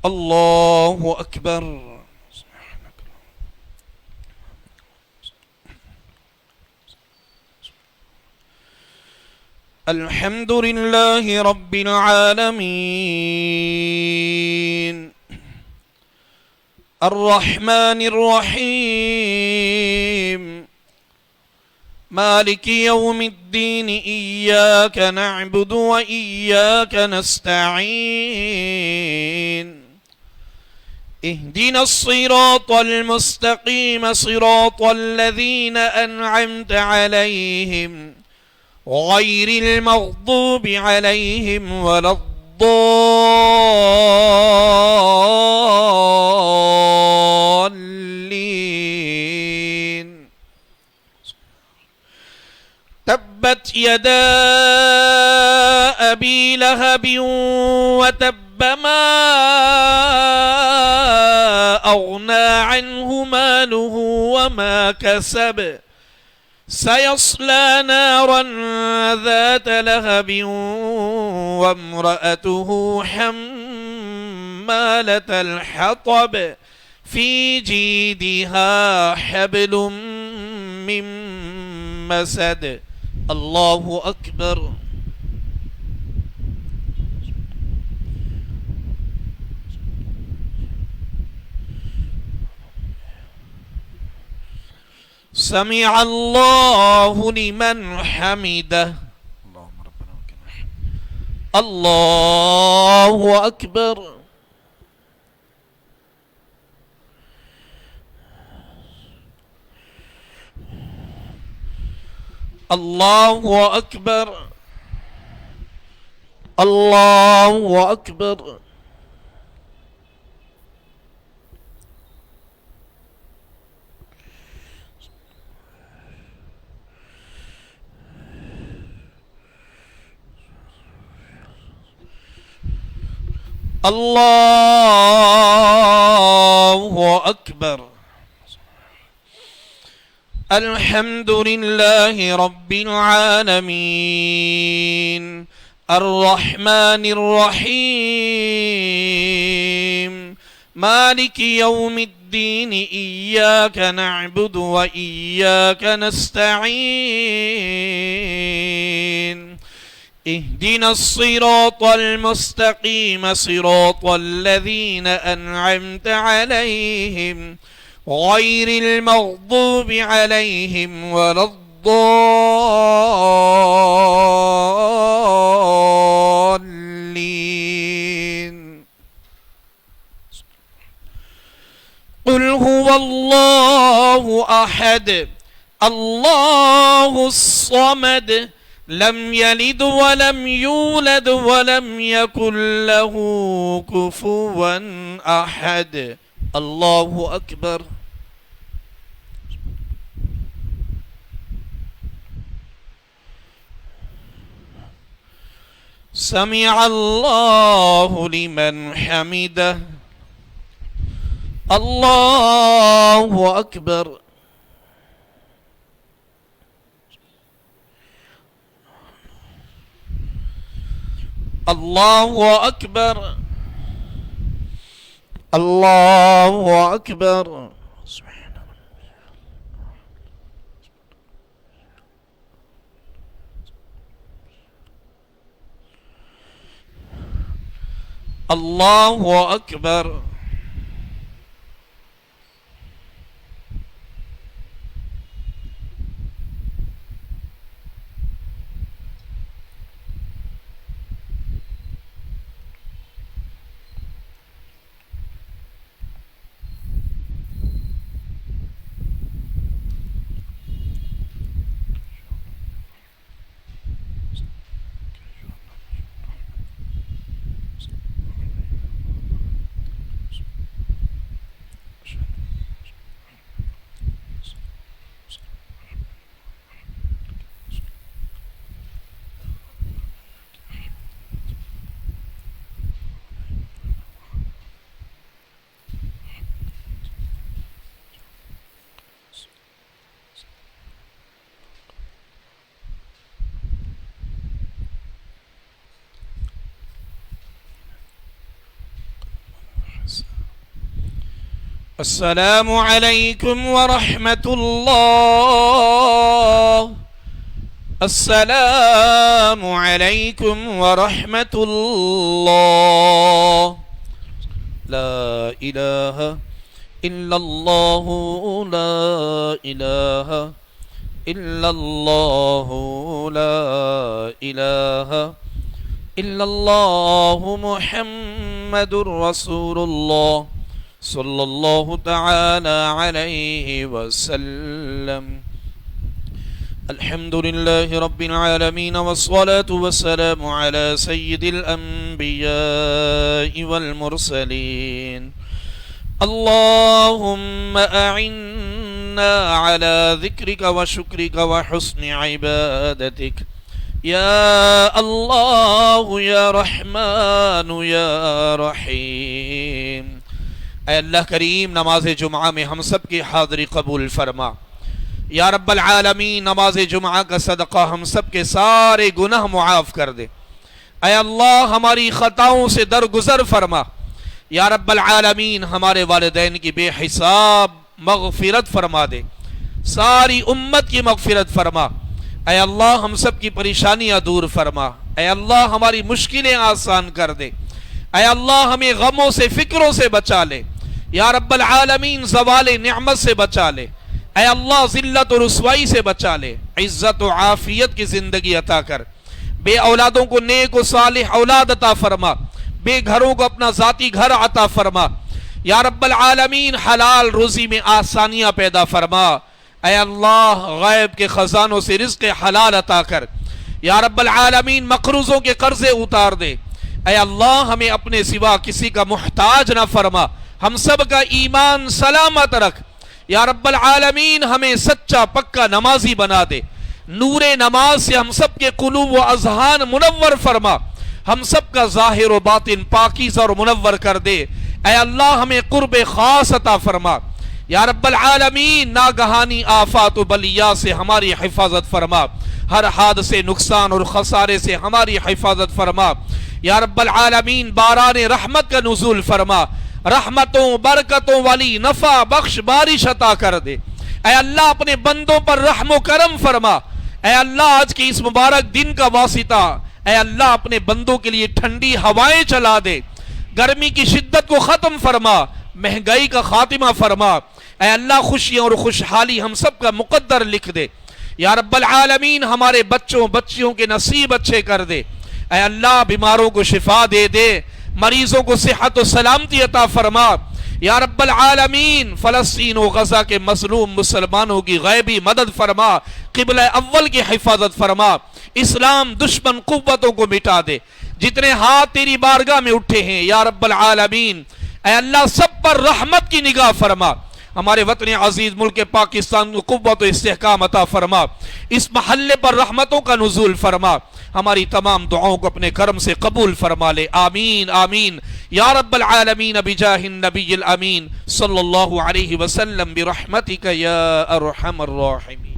Speaker 3: اللہ اکبر. الحمد للہ رب العالمین الرحمن الرحیم مالک یوم الدین ایاک نعبد و ایاک نستعین اهدنا الصراط المستقیم صراط الذین انعمت علیہم غير المغضوب عليهم ولا الضالين. تبت يدا أبي لهب وتب ما أغنى عنه ماله وما كسب سيصلى نارا ذات لهب وامرأته حمالة الحطب في جيدها حبل من مسد. الله أكبر. سمع الله لمن حمده. الله أكبر. الله أكبر. الله أكبر. الله أكبر. الحمد لله رب العالمين الرحمن الرحيم مالك يوم الدين إياك نعبد وإياك نستعين اهدنا الصراط المستقيم صراط الذين أنعمت عليهم غير المغضوب عليهم ولا الضالين. قل هو الله أحد الله الصمد لم يلد ولم يولد ولم يكن له كفوا أحد. الله أكبر. سمع الله لمن حمده. الله أكبر. الله أكبر. الله أكبر. الله أكبر. السلام عليكم ورحمة الله. السلام عليكم ورحمة الله. لا إله إلا الله لا إله إلا الله لا إله إلا الله محمد رسول الله صلى الله تعالى عليه وسلم. الحمد لله رب العالمين والصلاة والسلام على سيد الأنبياء والمرسلين. اللهم أعنا على ذكرك وشكرك وحسن عبادتك يا الله يا رحمن يا رحيم. اے اللہ کریم، نماز جمعہ میں ہم سب کی حاضری قبول فرما یا رب العالمین نماز جمعہ کا صدقہ ہم سب کے سارے گناہ معاف کر دے۔ اے اللہ ہماری خطاؤں سے درگزر فرما۔ یا رب العالمین ہمارے والدین کی بے حساب مغفرت فرما دے، ساری امت کی مغفرت فرما۔ اے اللہ ہم سب کی پریشانیاں دور فرما۔ اے اللہ ہماری مشکلیں آسان کر دے۔ اے اللہ ہمیں غموں سے فکروں سے بچا لے۔ یا رب العالمین زوال نعمت سے بچا لے۔ اے اللہ ذلت و رسوائی سے بچا لے، عزت و عافیت کی زندگی عطا کر۔ بے اولادوں کو نیک و صالح اولاد عطا فرما، بے گھروں کو اپنا ذاتی گھر عطا فرما۔ یا رب العالمین حلال روزی میں آسانیاں پیدا فرما۔ اے اللہ غیب کے خزانوں سے رزق حلال عطا کر۔ یا رب العالمین مقروضوں کے قرضے اتار دے۔ اے اللہ ہمیں اپنے سوا کسی کا محتاج نہ فرما، ہم سب کا ایمان سلامت رکھ۔ یا رب العالمین ہمیں سچا پکا نمازی بنا دے، نور نماز سے ہم سب کے قلوب و اذہان منور فرما، ہم سب کا ظاہر و باطن پاکیزہ اور منور کر دے۔ اے اللہ ہمیں قرب خاص عطا فرما۔ یا رب العالمین ناگہانی آفات و بلیات سے ہماری حفاظت فرما، ہر حادثے نقصان اور خسارے سے ہماری حفاظت فرما۔ یا رب العالمین باران رحمت کا نزول فرما، رحمتوں برکتوں والی نفع بخش بارش عطا کر دے۔ اے اللہ اپنے بندوں پر رحم و کرم فرما۔ اے اللہ آج کے اس مبارک دن کا واسطہ اے اللہ اپنے بندوں کے لیے ٹھنڈی ہوائیں چلا دے، گرمی کی شدت کو ختم فرما، مہنگائی کا خاتمہ فرما۔ اے اللہ خوشیاں اور خوشحالی ہم سب کا مقدر لکھ دے۔ یا رب العالمین ہمارے بچوں بچیوں کے نصیب اچھے کر دے۔ اے اللہ بیماروں کو شفا دے دے، مریضوں کو صحت و سلامتی عطا فرما۔ یا رب العالمین فلسطین و غزہ کے مظلوم مسلمانوں کی غیبی مدد فرما، قبلہ اول کی حفاظت فرما، اسلام دشمن قوتوں کو مٹا دے۔ جتنے ہاتھ تیری بارگاہ میں اٹھے ہیں یا رب العالمین اے اللہ سب پر رحمت کی نگاہ فرما۔ ہمارے وطن عزیز ملک پاکستان کو قوت و استحکام عطا فرما، اس محلے پر رحمتوں کا نزول فرما، ہماری تمام دعاؤں کو اپنے کرم سے قبول فرما لے۔ آمین آمین یا رب العالمین بجاہ النبی الامین صلی اللہ علیہ وسلم برحمتک یا ارحم الراحمین۔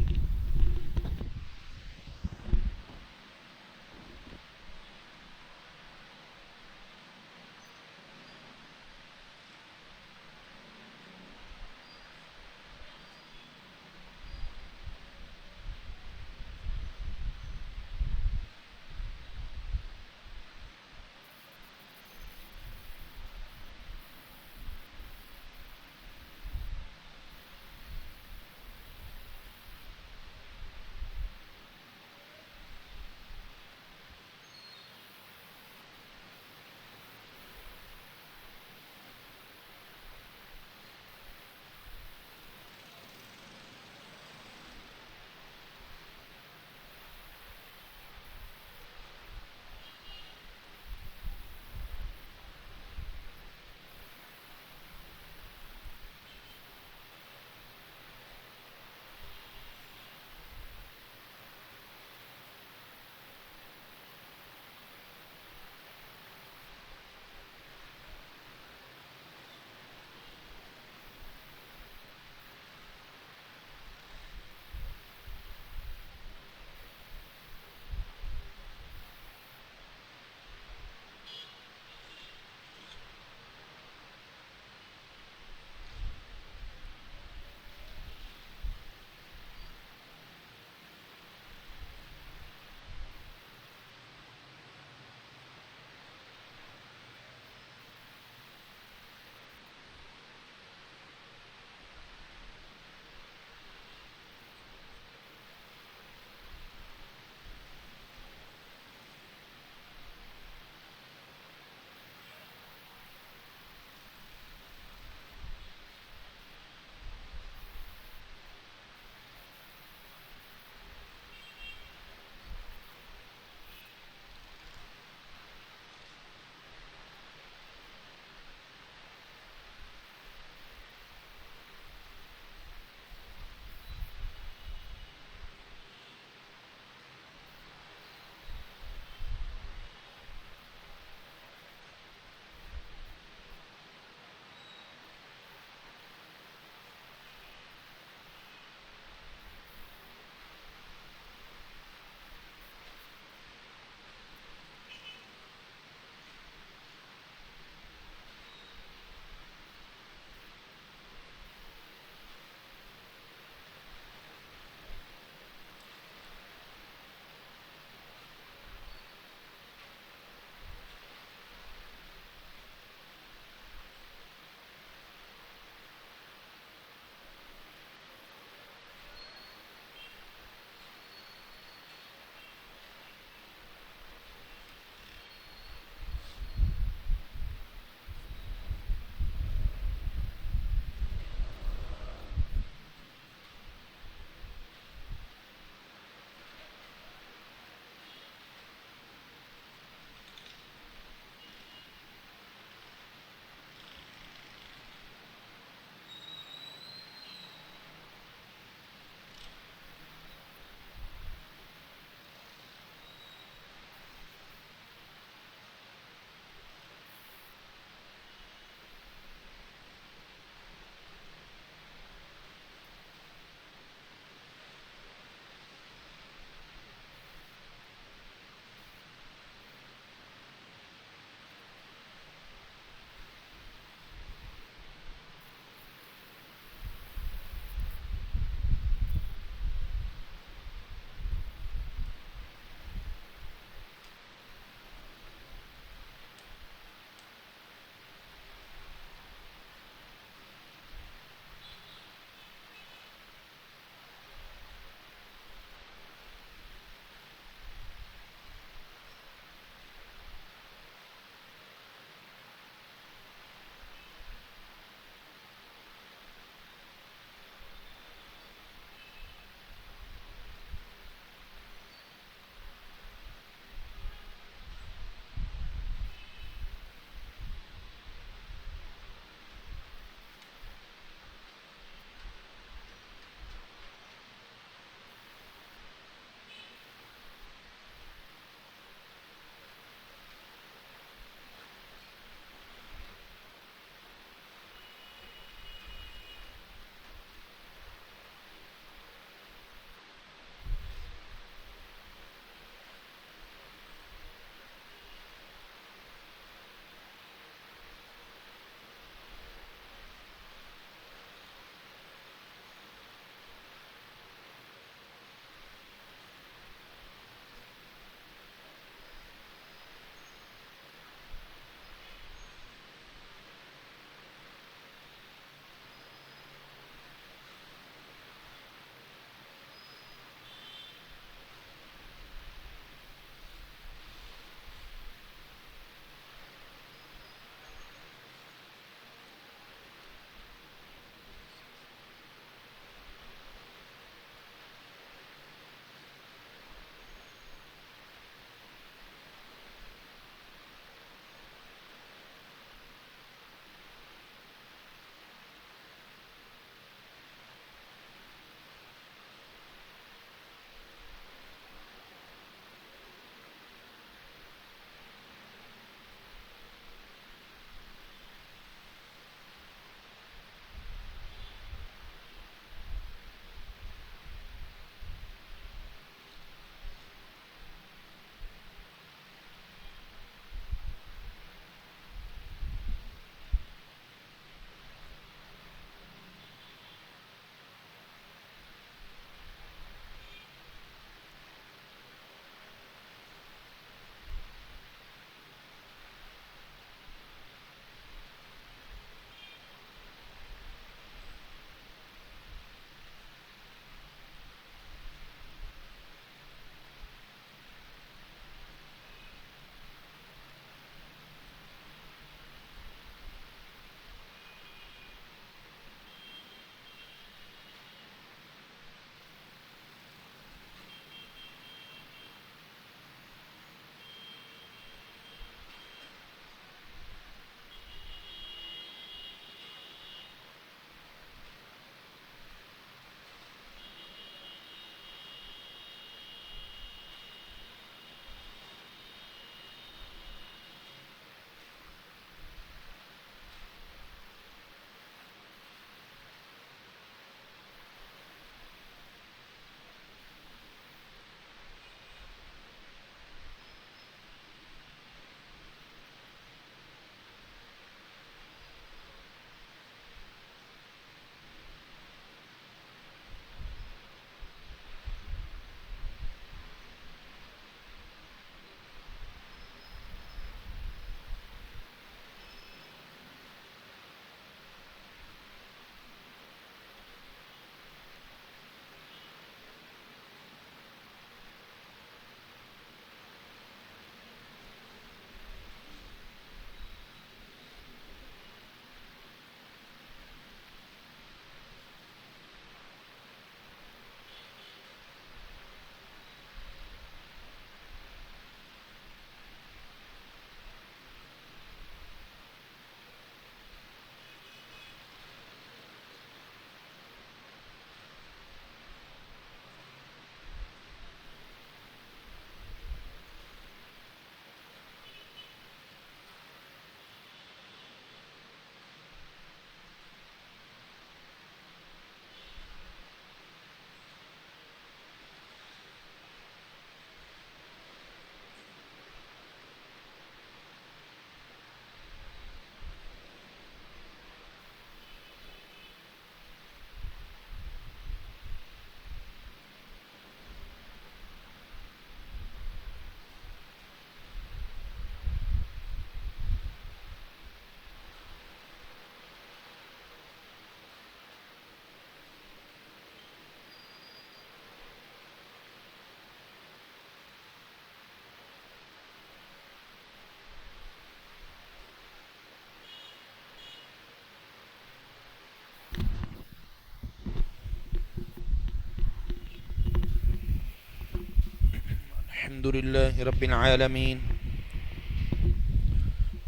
Speaker 3: الحمد لله رب العالمين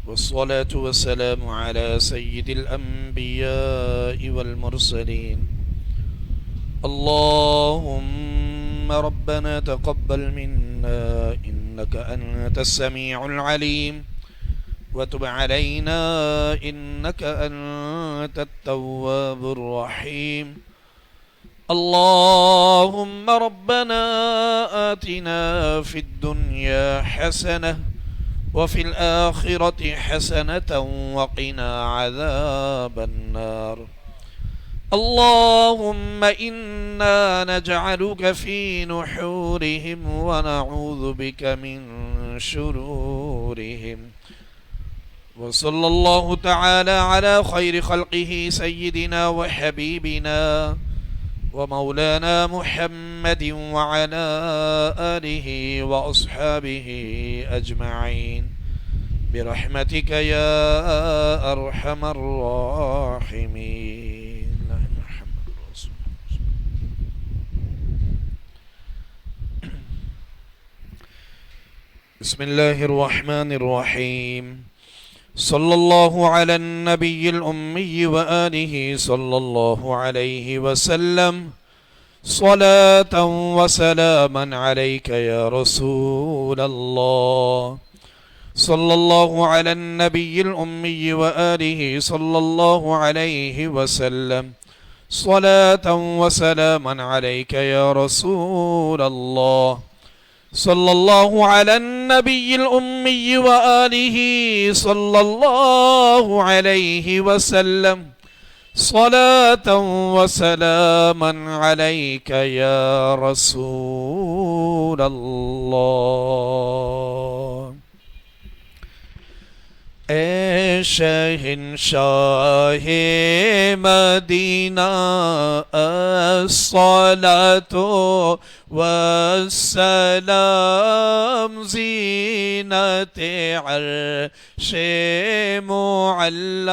Speaker 3: والصلاة والسلام على سيد الأنبياء والمرسلين اللهم ربنا تقبل منا إنك أنت السميع العليم وتب علينا إنك أنت التواب الرحيم اللهم ربنا آتنا في الدنيا حسنة وفي الآخرة حسنة وقنا عذاب النار اللهم إنا نجعلك في نحورهم ونعوذ بك من شرورهم وصلى الله تعالى على خير خلقه سيدنا وحبيبنا ومولانا محمد وعلى آله وأصحابه أجمعين برحمتك يا أرحم الراحمين محمد رسول الله. بسم الله الرحمن الرحيم صلى الله على النبي الأمي وآله صلى الله عليه وسلم صلاة وسلاما عليك يا رسول الله صلى الله على النبي الأمي وآله صلى الله عليه وسلم صلاة وسلاما عليك يا رسول الله صلى الله على النبي الأمي وآله صلى الله عليه وسلم صلاة وسلاما عليك يا رسول الله. اے شہنشاہ مدینہ الصلاة والسلام زینت عرش معلی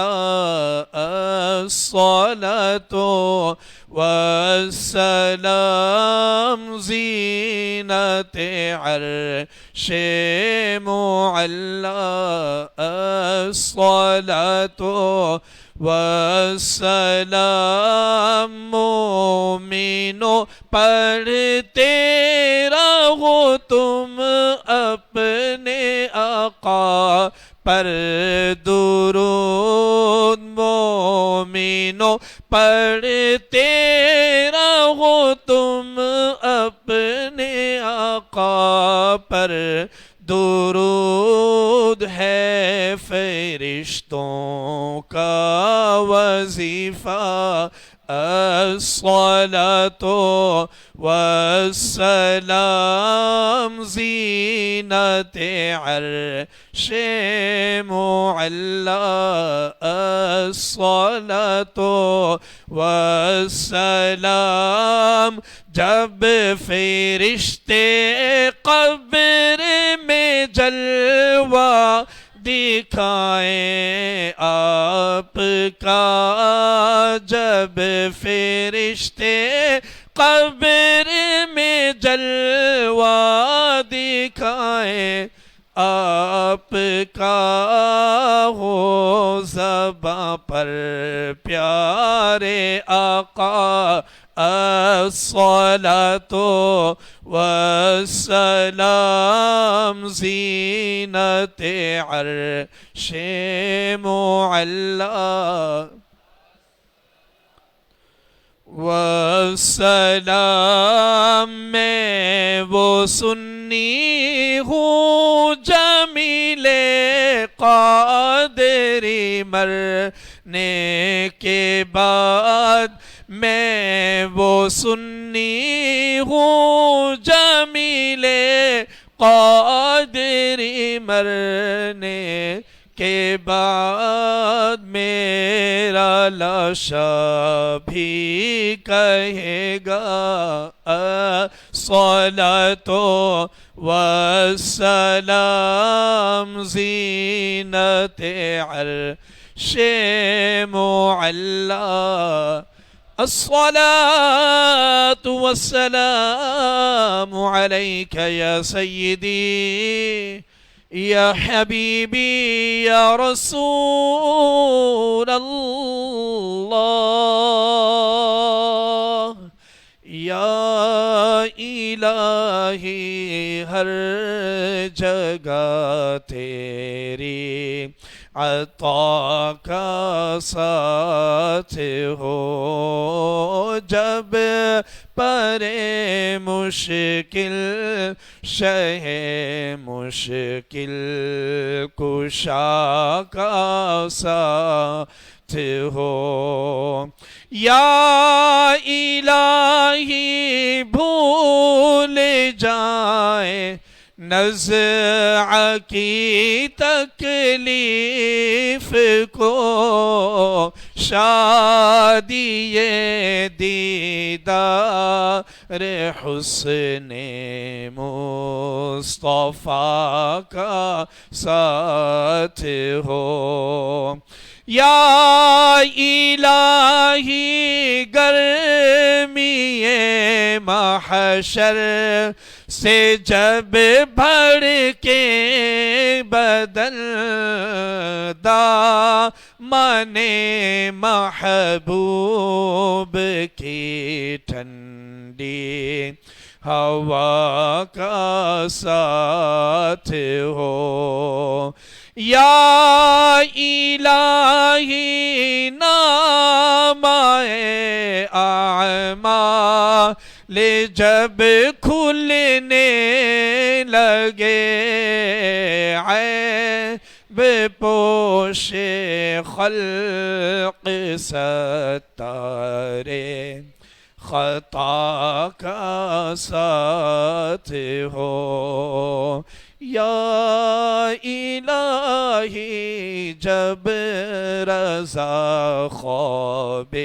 Speaker 3: الصلاة والسلام زینت عرش معلی الصلاة والسلام مومنو پڑھتے رہو تم اپنے آقا پر درود مومنو پڑھتے رہو تم اپنے آقا پر درود ہے فرشتوں کا وظیفہ الصلاة والسلام زینت عرش معلی الصلاة والسلام جب فرشتے قبر میں جلوہ دکھائیں آپ کا جب فرشتے قبر میں جلوہ دکھائیں آپ کا ہو زباں پر پیارے آقا الصلاة والسلام زینت عرش معلی والسلام میں وہ سنی ہوں جمیل قادری مرنے کے بعد میں وہ سنی ہوں جمیل قادری مرنے کے بعد میرا لاشا بھی کہے گا الصلاة والسلام زینت عرش معلی الصلاة والسلام عليك يا سيدي يا حبيبي يا رسول الله یا الہی ہر جگہ تیری عطا کا ساتھ ہو جب پرے مشکل شہ مشکل کشا کا ساتھ ہو یا الہی بھول جائے نزع کی تکلیف کو شادی دیدار حسن مصطفیٰ کا ساتھ ہو یا الہی گرمی محشر سے جب بھڑ کے بدن دامن محبوب کی ٹھنڈی ہوا کا ساتھ ہو یا الہی نامۂ اعمال جب کھلنے لگے عیب پوش خلق ستارے خطا کا ساتھ ہو یا الہی جب رضا خواب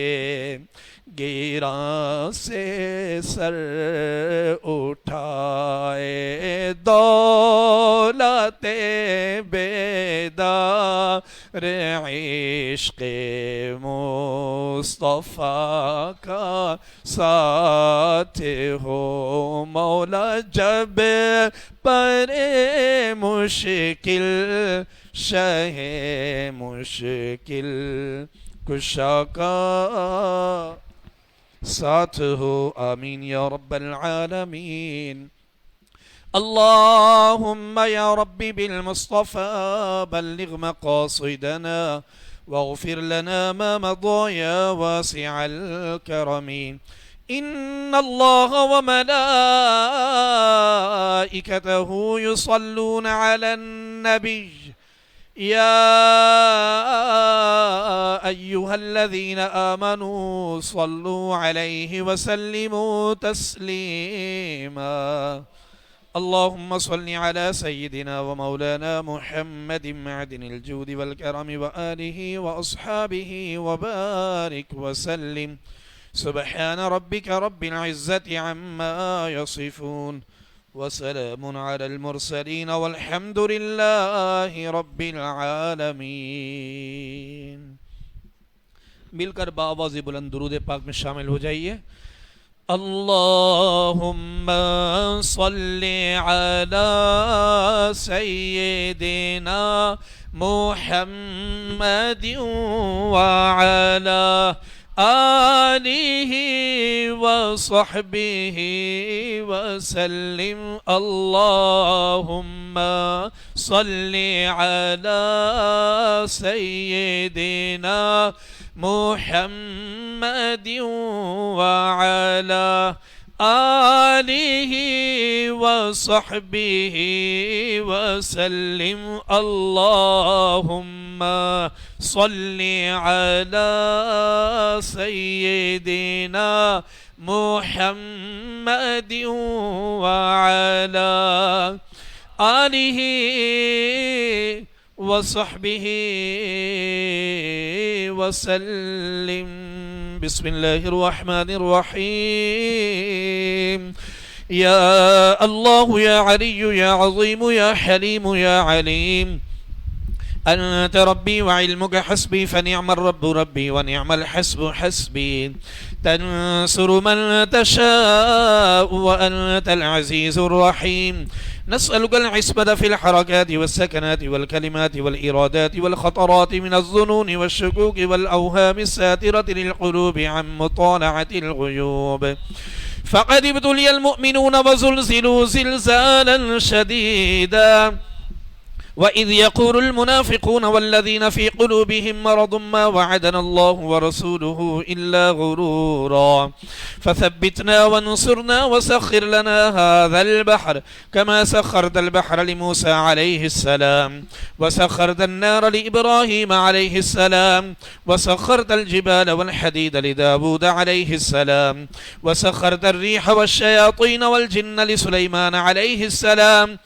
Speaker 3: گیراں سے سر اٹھائے دولت بیدار عشق مصطفیٰ کا ساتھ ہو مولا جب پر مشکل شہ مشکل کشا کا ساتھ ہو آمین یا رب العالمین اللهم يا ربي بالمصطفى بلغ مقاصدنا واغفر لنا ما مضى يا واسع الكرم إن الله وملائكته يصلون على النبي يا أيها الذين آمنوا صلوا عليه وسلموا تسليما اللهم صل على سيدنا ومولانا محمد معدن الجود والكرم وآله وأصحابه وبارك وسلم سبحان ربك رب العزة عما يصفون وسلام على المرسلين والحمد لله رب العالمين مل کر بآواز بلند درود پاک میں شامل ہو جائیے اللهم صل على سيدنا محمد وعلى آله وصحبه وسلم اللهم صل على سيدنا محمد وعلى آله وصحبه وسلم اللهم صل على سيدنا محمد وعلى آله وصحبه وسلم بسم الله الرحمن الرحيم يا الله يا علي يا عظيم يا حليم يا عليم أنت ربي وعلمك حسبي فنعم الرب ربي ونعم الحسب حسبي تنصر من تشاء وأنت العزيز الرحيم. نسألك العصمة في الحركات والسكنات والكلمات والإرادات والخطرات من الظنون والشكوك والأوهام الساترة للقلوب عن مطالعة الغيوب. فقد ابتلي المؤمنون وزلزلوا زلزالا شديدا، وإذ يقول المنافقون والذين في قلوبهم مرض ما وعدنا الله ورسوله إلا غرورا. فثبتنا وانصرنا وسخر لنا هذا البحر كما سخرت البحر لموسى عليه السلام، وسخرت النار لإبراهيم عليه السلام، وسخرت الجبال والحديد لداود عليه السلام، وسخرت الريح والشياطين والجن لسليمان عليه السلام،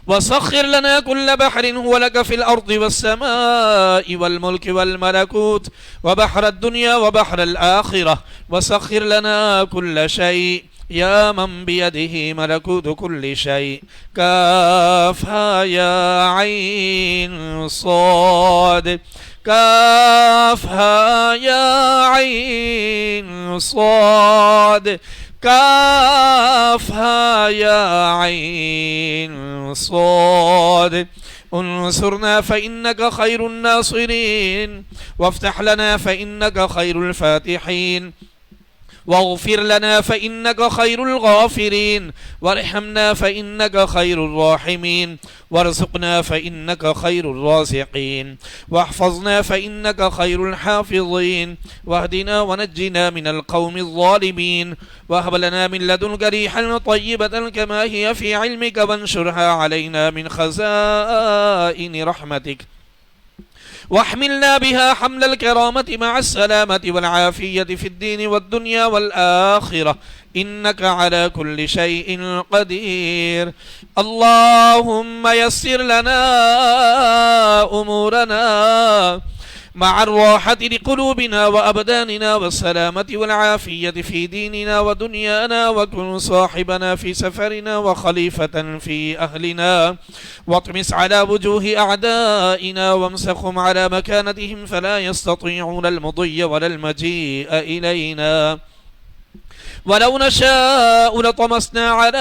Speaker 3: وسخر لنا كل بحر هو لك في الأرض والسماء والملك والملكوت وبحر الدنيا وبحر الآخرة، وسخر لنا كل شيء يا من بيده ملكوت كل شيء. كافها يا عين صاد، كافها يا عين صاد، كافها يا عين صاد. انصرنا فإنك خير الناصرين، وافتح لنا فإنك خير الفاتحين، واغفر لنا فإنك خير الغافرين، وارحمنا فإنك خير الراحمين، وارزقنا فإنك خير الرازقين، واحفظنا فإنك خير الحافظين، واهدنا ونجنا من القوم الظالمين، وهب لنا من لدنك ريحا طيبة كما هي في علمك، وانشرها علينا من خزائن رحمتك، واحملنا بها حمل الكرامة مع السلامة والعافية في الدين والدنيا والآخرة، إنك على كل شيء قدير. اللهم يسر لنا أمورنا مع الراحة لقلوبنا وأبداننا والسلامة والعافية في ديننا ودنيانا، وكن صاحبنا في سفرنا وخليفة في أهلنا، واطمس على وجوه أعدائنا وامسخهم على مكانتهم فلا يستطيعون المضي ولا المجيء إلينا. ولو نشاء لطمسنا على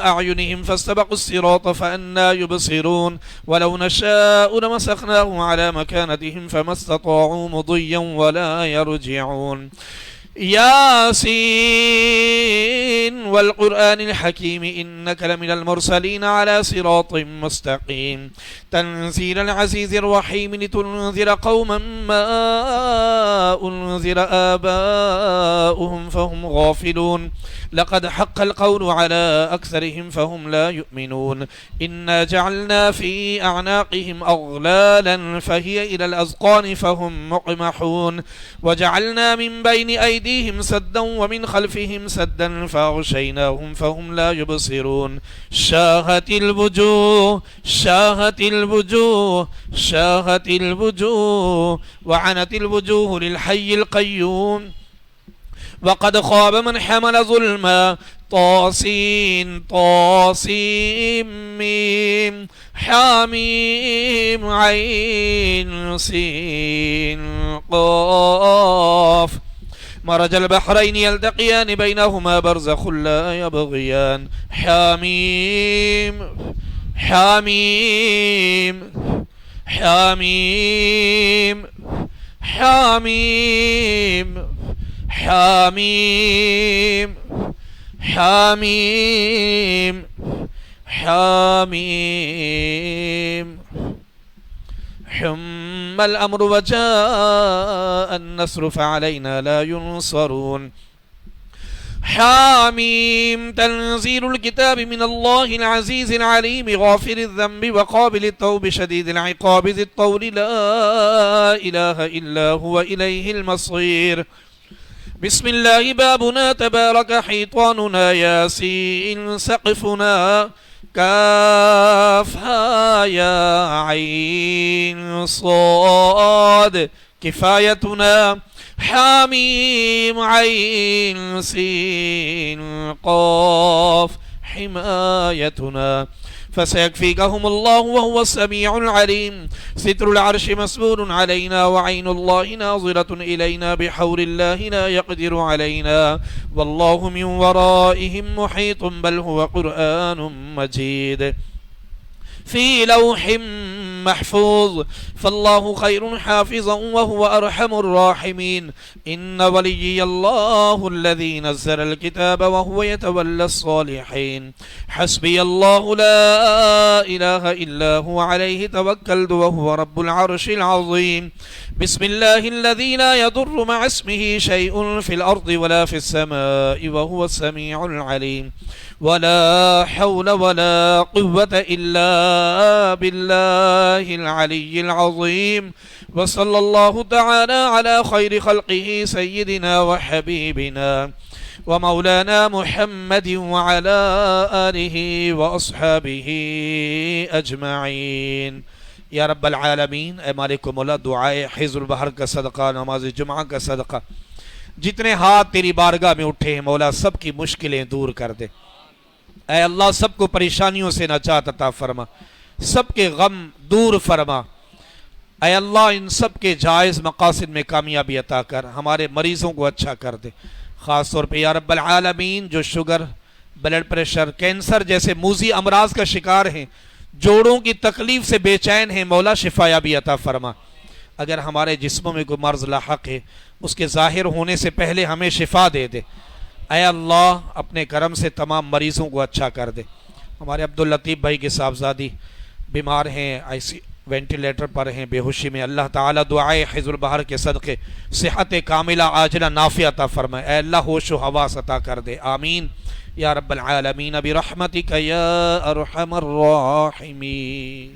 Speaker 3: أعينهم فاستبقوا الصراط فأنى يبصرون، ولو نشاء لمسخناهم على مكانتهم فما استطاعوا مضيا ولا يرجعون. ياسين والقرآن الحكيم إنك لمن المرسلين على صراط مستقيم، تنزيل العزيز الرحيم، لتنذر قوما ما أنذر آباؤهم فهم غافلون، لقد حق القول على أكثرهم فهم لا يؤمنون. إنا جعلنا في أعناقهم أغلالا فهي إلى الأذقان فهم مقمحون، وجعلنا من بين أيديهم سدا ومن خلفهم سدا فأغشيناهم فهم لا يبصرون. شاهت الوجوه، شاهت الوجوه، شاهت الوجوه، وعنت الوجوه للحي القيوم، وقد خاب من حمل ظلما. طاسين طاسيم ميم حاميم عين سين قاف، مرج البحرين يلتقيان بينهما برزخ لا يبغيان. حاميم حاميم حاميم حاميم حاميم حاميم حاميم. حم الأمر وجاء النصر فعلينا لا ينصرون. حاميم تنزيل الكتاب من الله العزيز العليم غافر الذنب وقابل التوب شديد العقاب ذي الطول لا إله إلا هو إليه المصير. بسم الله بابنا تبارك حيطاننا، ياسين سقفنا، كافها يا عين صاد كفايتنا، حاميم عين سين قاف وحمايتنا فسيكفيكهم الله وهو السميع العليم. ستر العرش مسبول علينا وعين الله ناظرة إلينا بحول الله لا يقدر علينا والله من ورائهم محيط بل هو قرآن مجيد في لوح محفوظ فالله خير حافظا وهو أرحم الراحمين. إن وليي الله الذي نزل الكتاب وهو يتولى الصالحين. حسبي الله لا إله إلا هو عليه توكلت وهو رب العرش العظيم. بسم الله الذي لا يضر مع اسمه شيء في الأرض ولا في السماء وهو السميع العليم. ولا حول ولا قوة إلا بالله العلي العظيم. وصلى الله تعالى على خير خلقه سيدنا وحبيبنا ومولانا محمد وعلى آله وأصحابه أجمعين. یا رب العالمین، اے مالک و مولا، دعائے حزب البحر کا صدقہ، نماز جمعہ کا صدقہ، جتنے ہاتھ تیری بارگاہ میں اٹھے ہیں مولا سب کی مشکلیں دور کر دے. اے اللہ سب کو پریشانیوں سے نجات عطا فرما، سب کے غم دور فرما. اے اللہ ان سب کے جائز مقاصد میں کامیابی عطا کر، ہمارے مریضوں کو اچھا کر دے. خاص طور پہ یا رب العالمین جو شوگر، بلڈ پریشر، کینسر جیسے موذی امراض کا شکار ہیں، جوڑوں کی تکلیف سے بے چین ہیں، مولا شفا یابی عطا فرما. اگر ہمارے جسموں میں کوئی مرض لاحق ہے اس کے ظاہر ہونے سے پہلے ہمیں شفا دے دے. اے اللہ اپنے کرم سے تمام مریضوں کو اچھا کر دے. ہمارے عبداللطیف بھائی کے صاحبزادی بیمار ہیں، وینٹیلیٹر پر ہیں، بے ہوشی میں، اللہ تعالیٰ دعائے حزب البحر کے صدقے صحت کاملہ عاجلہ نافع عطا فرمائے. اے اللہ ہوش و حواس عطا کر دے. آمین یا رب العالمین برحمتک یا ارحم الراحمین.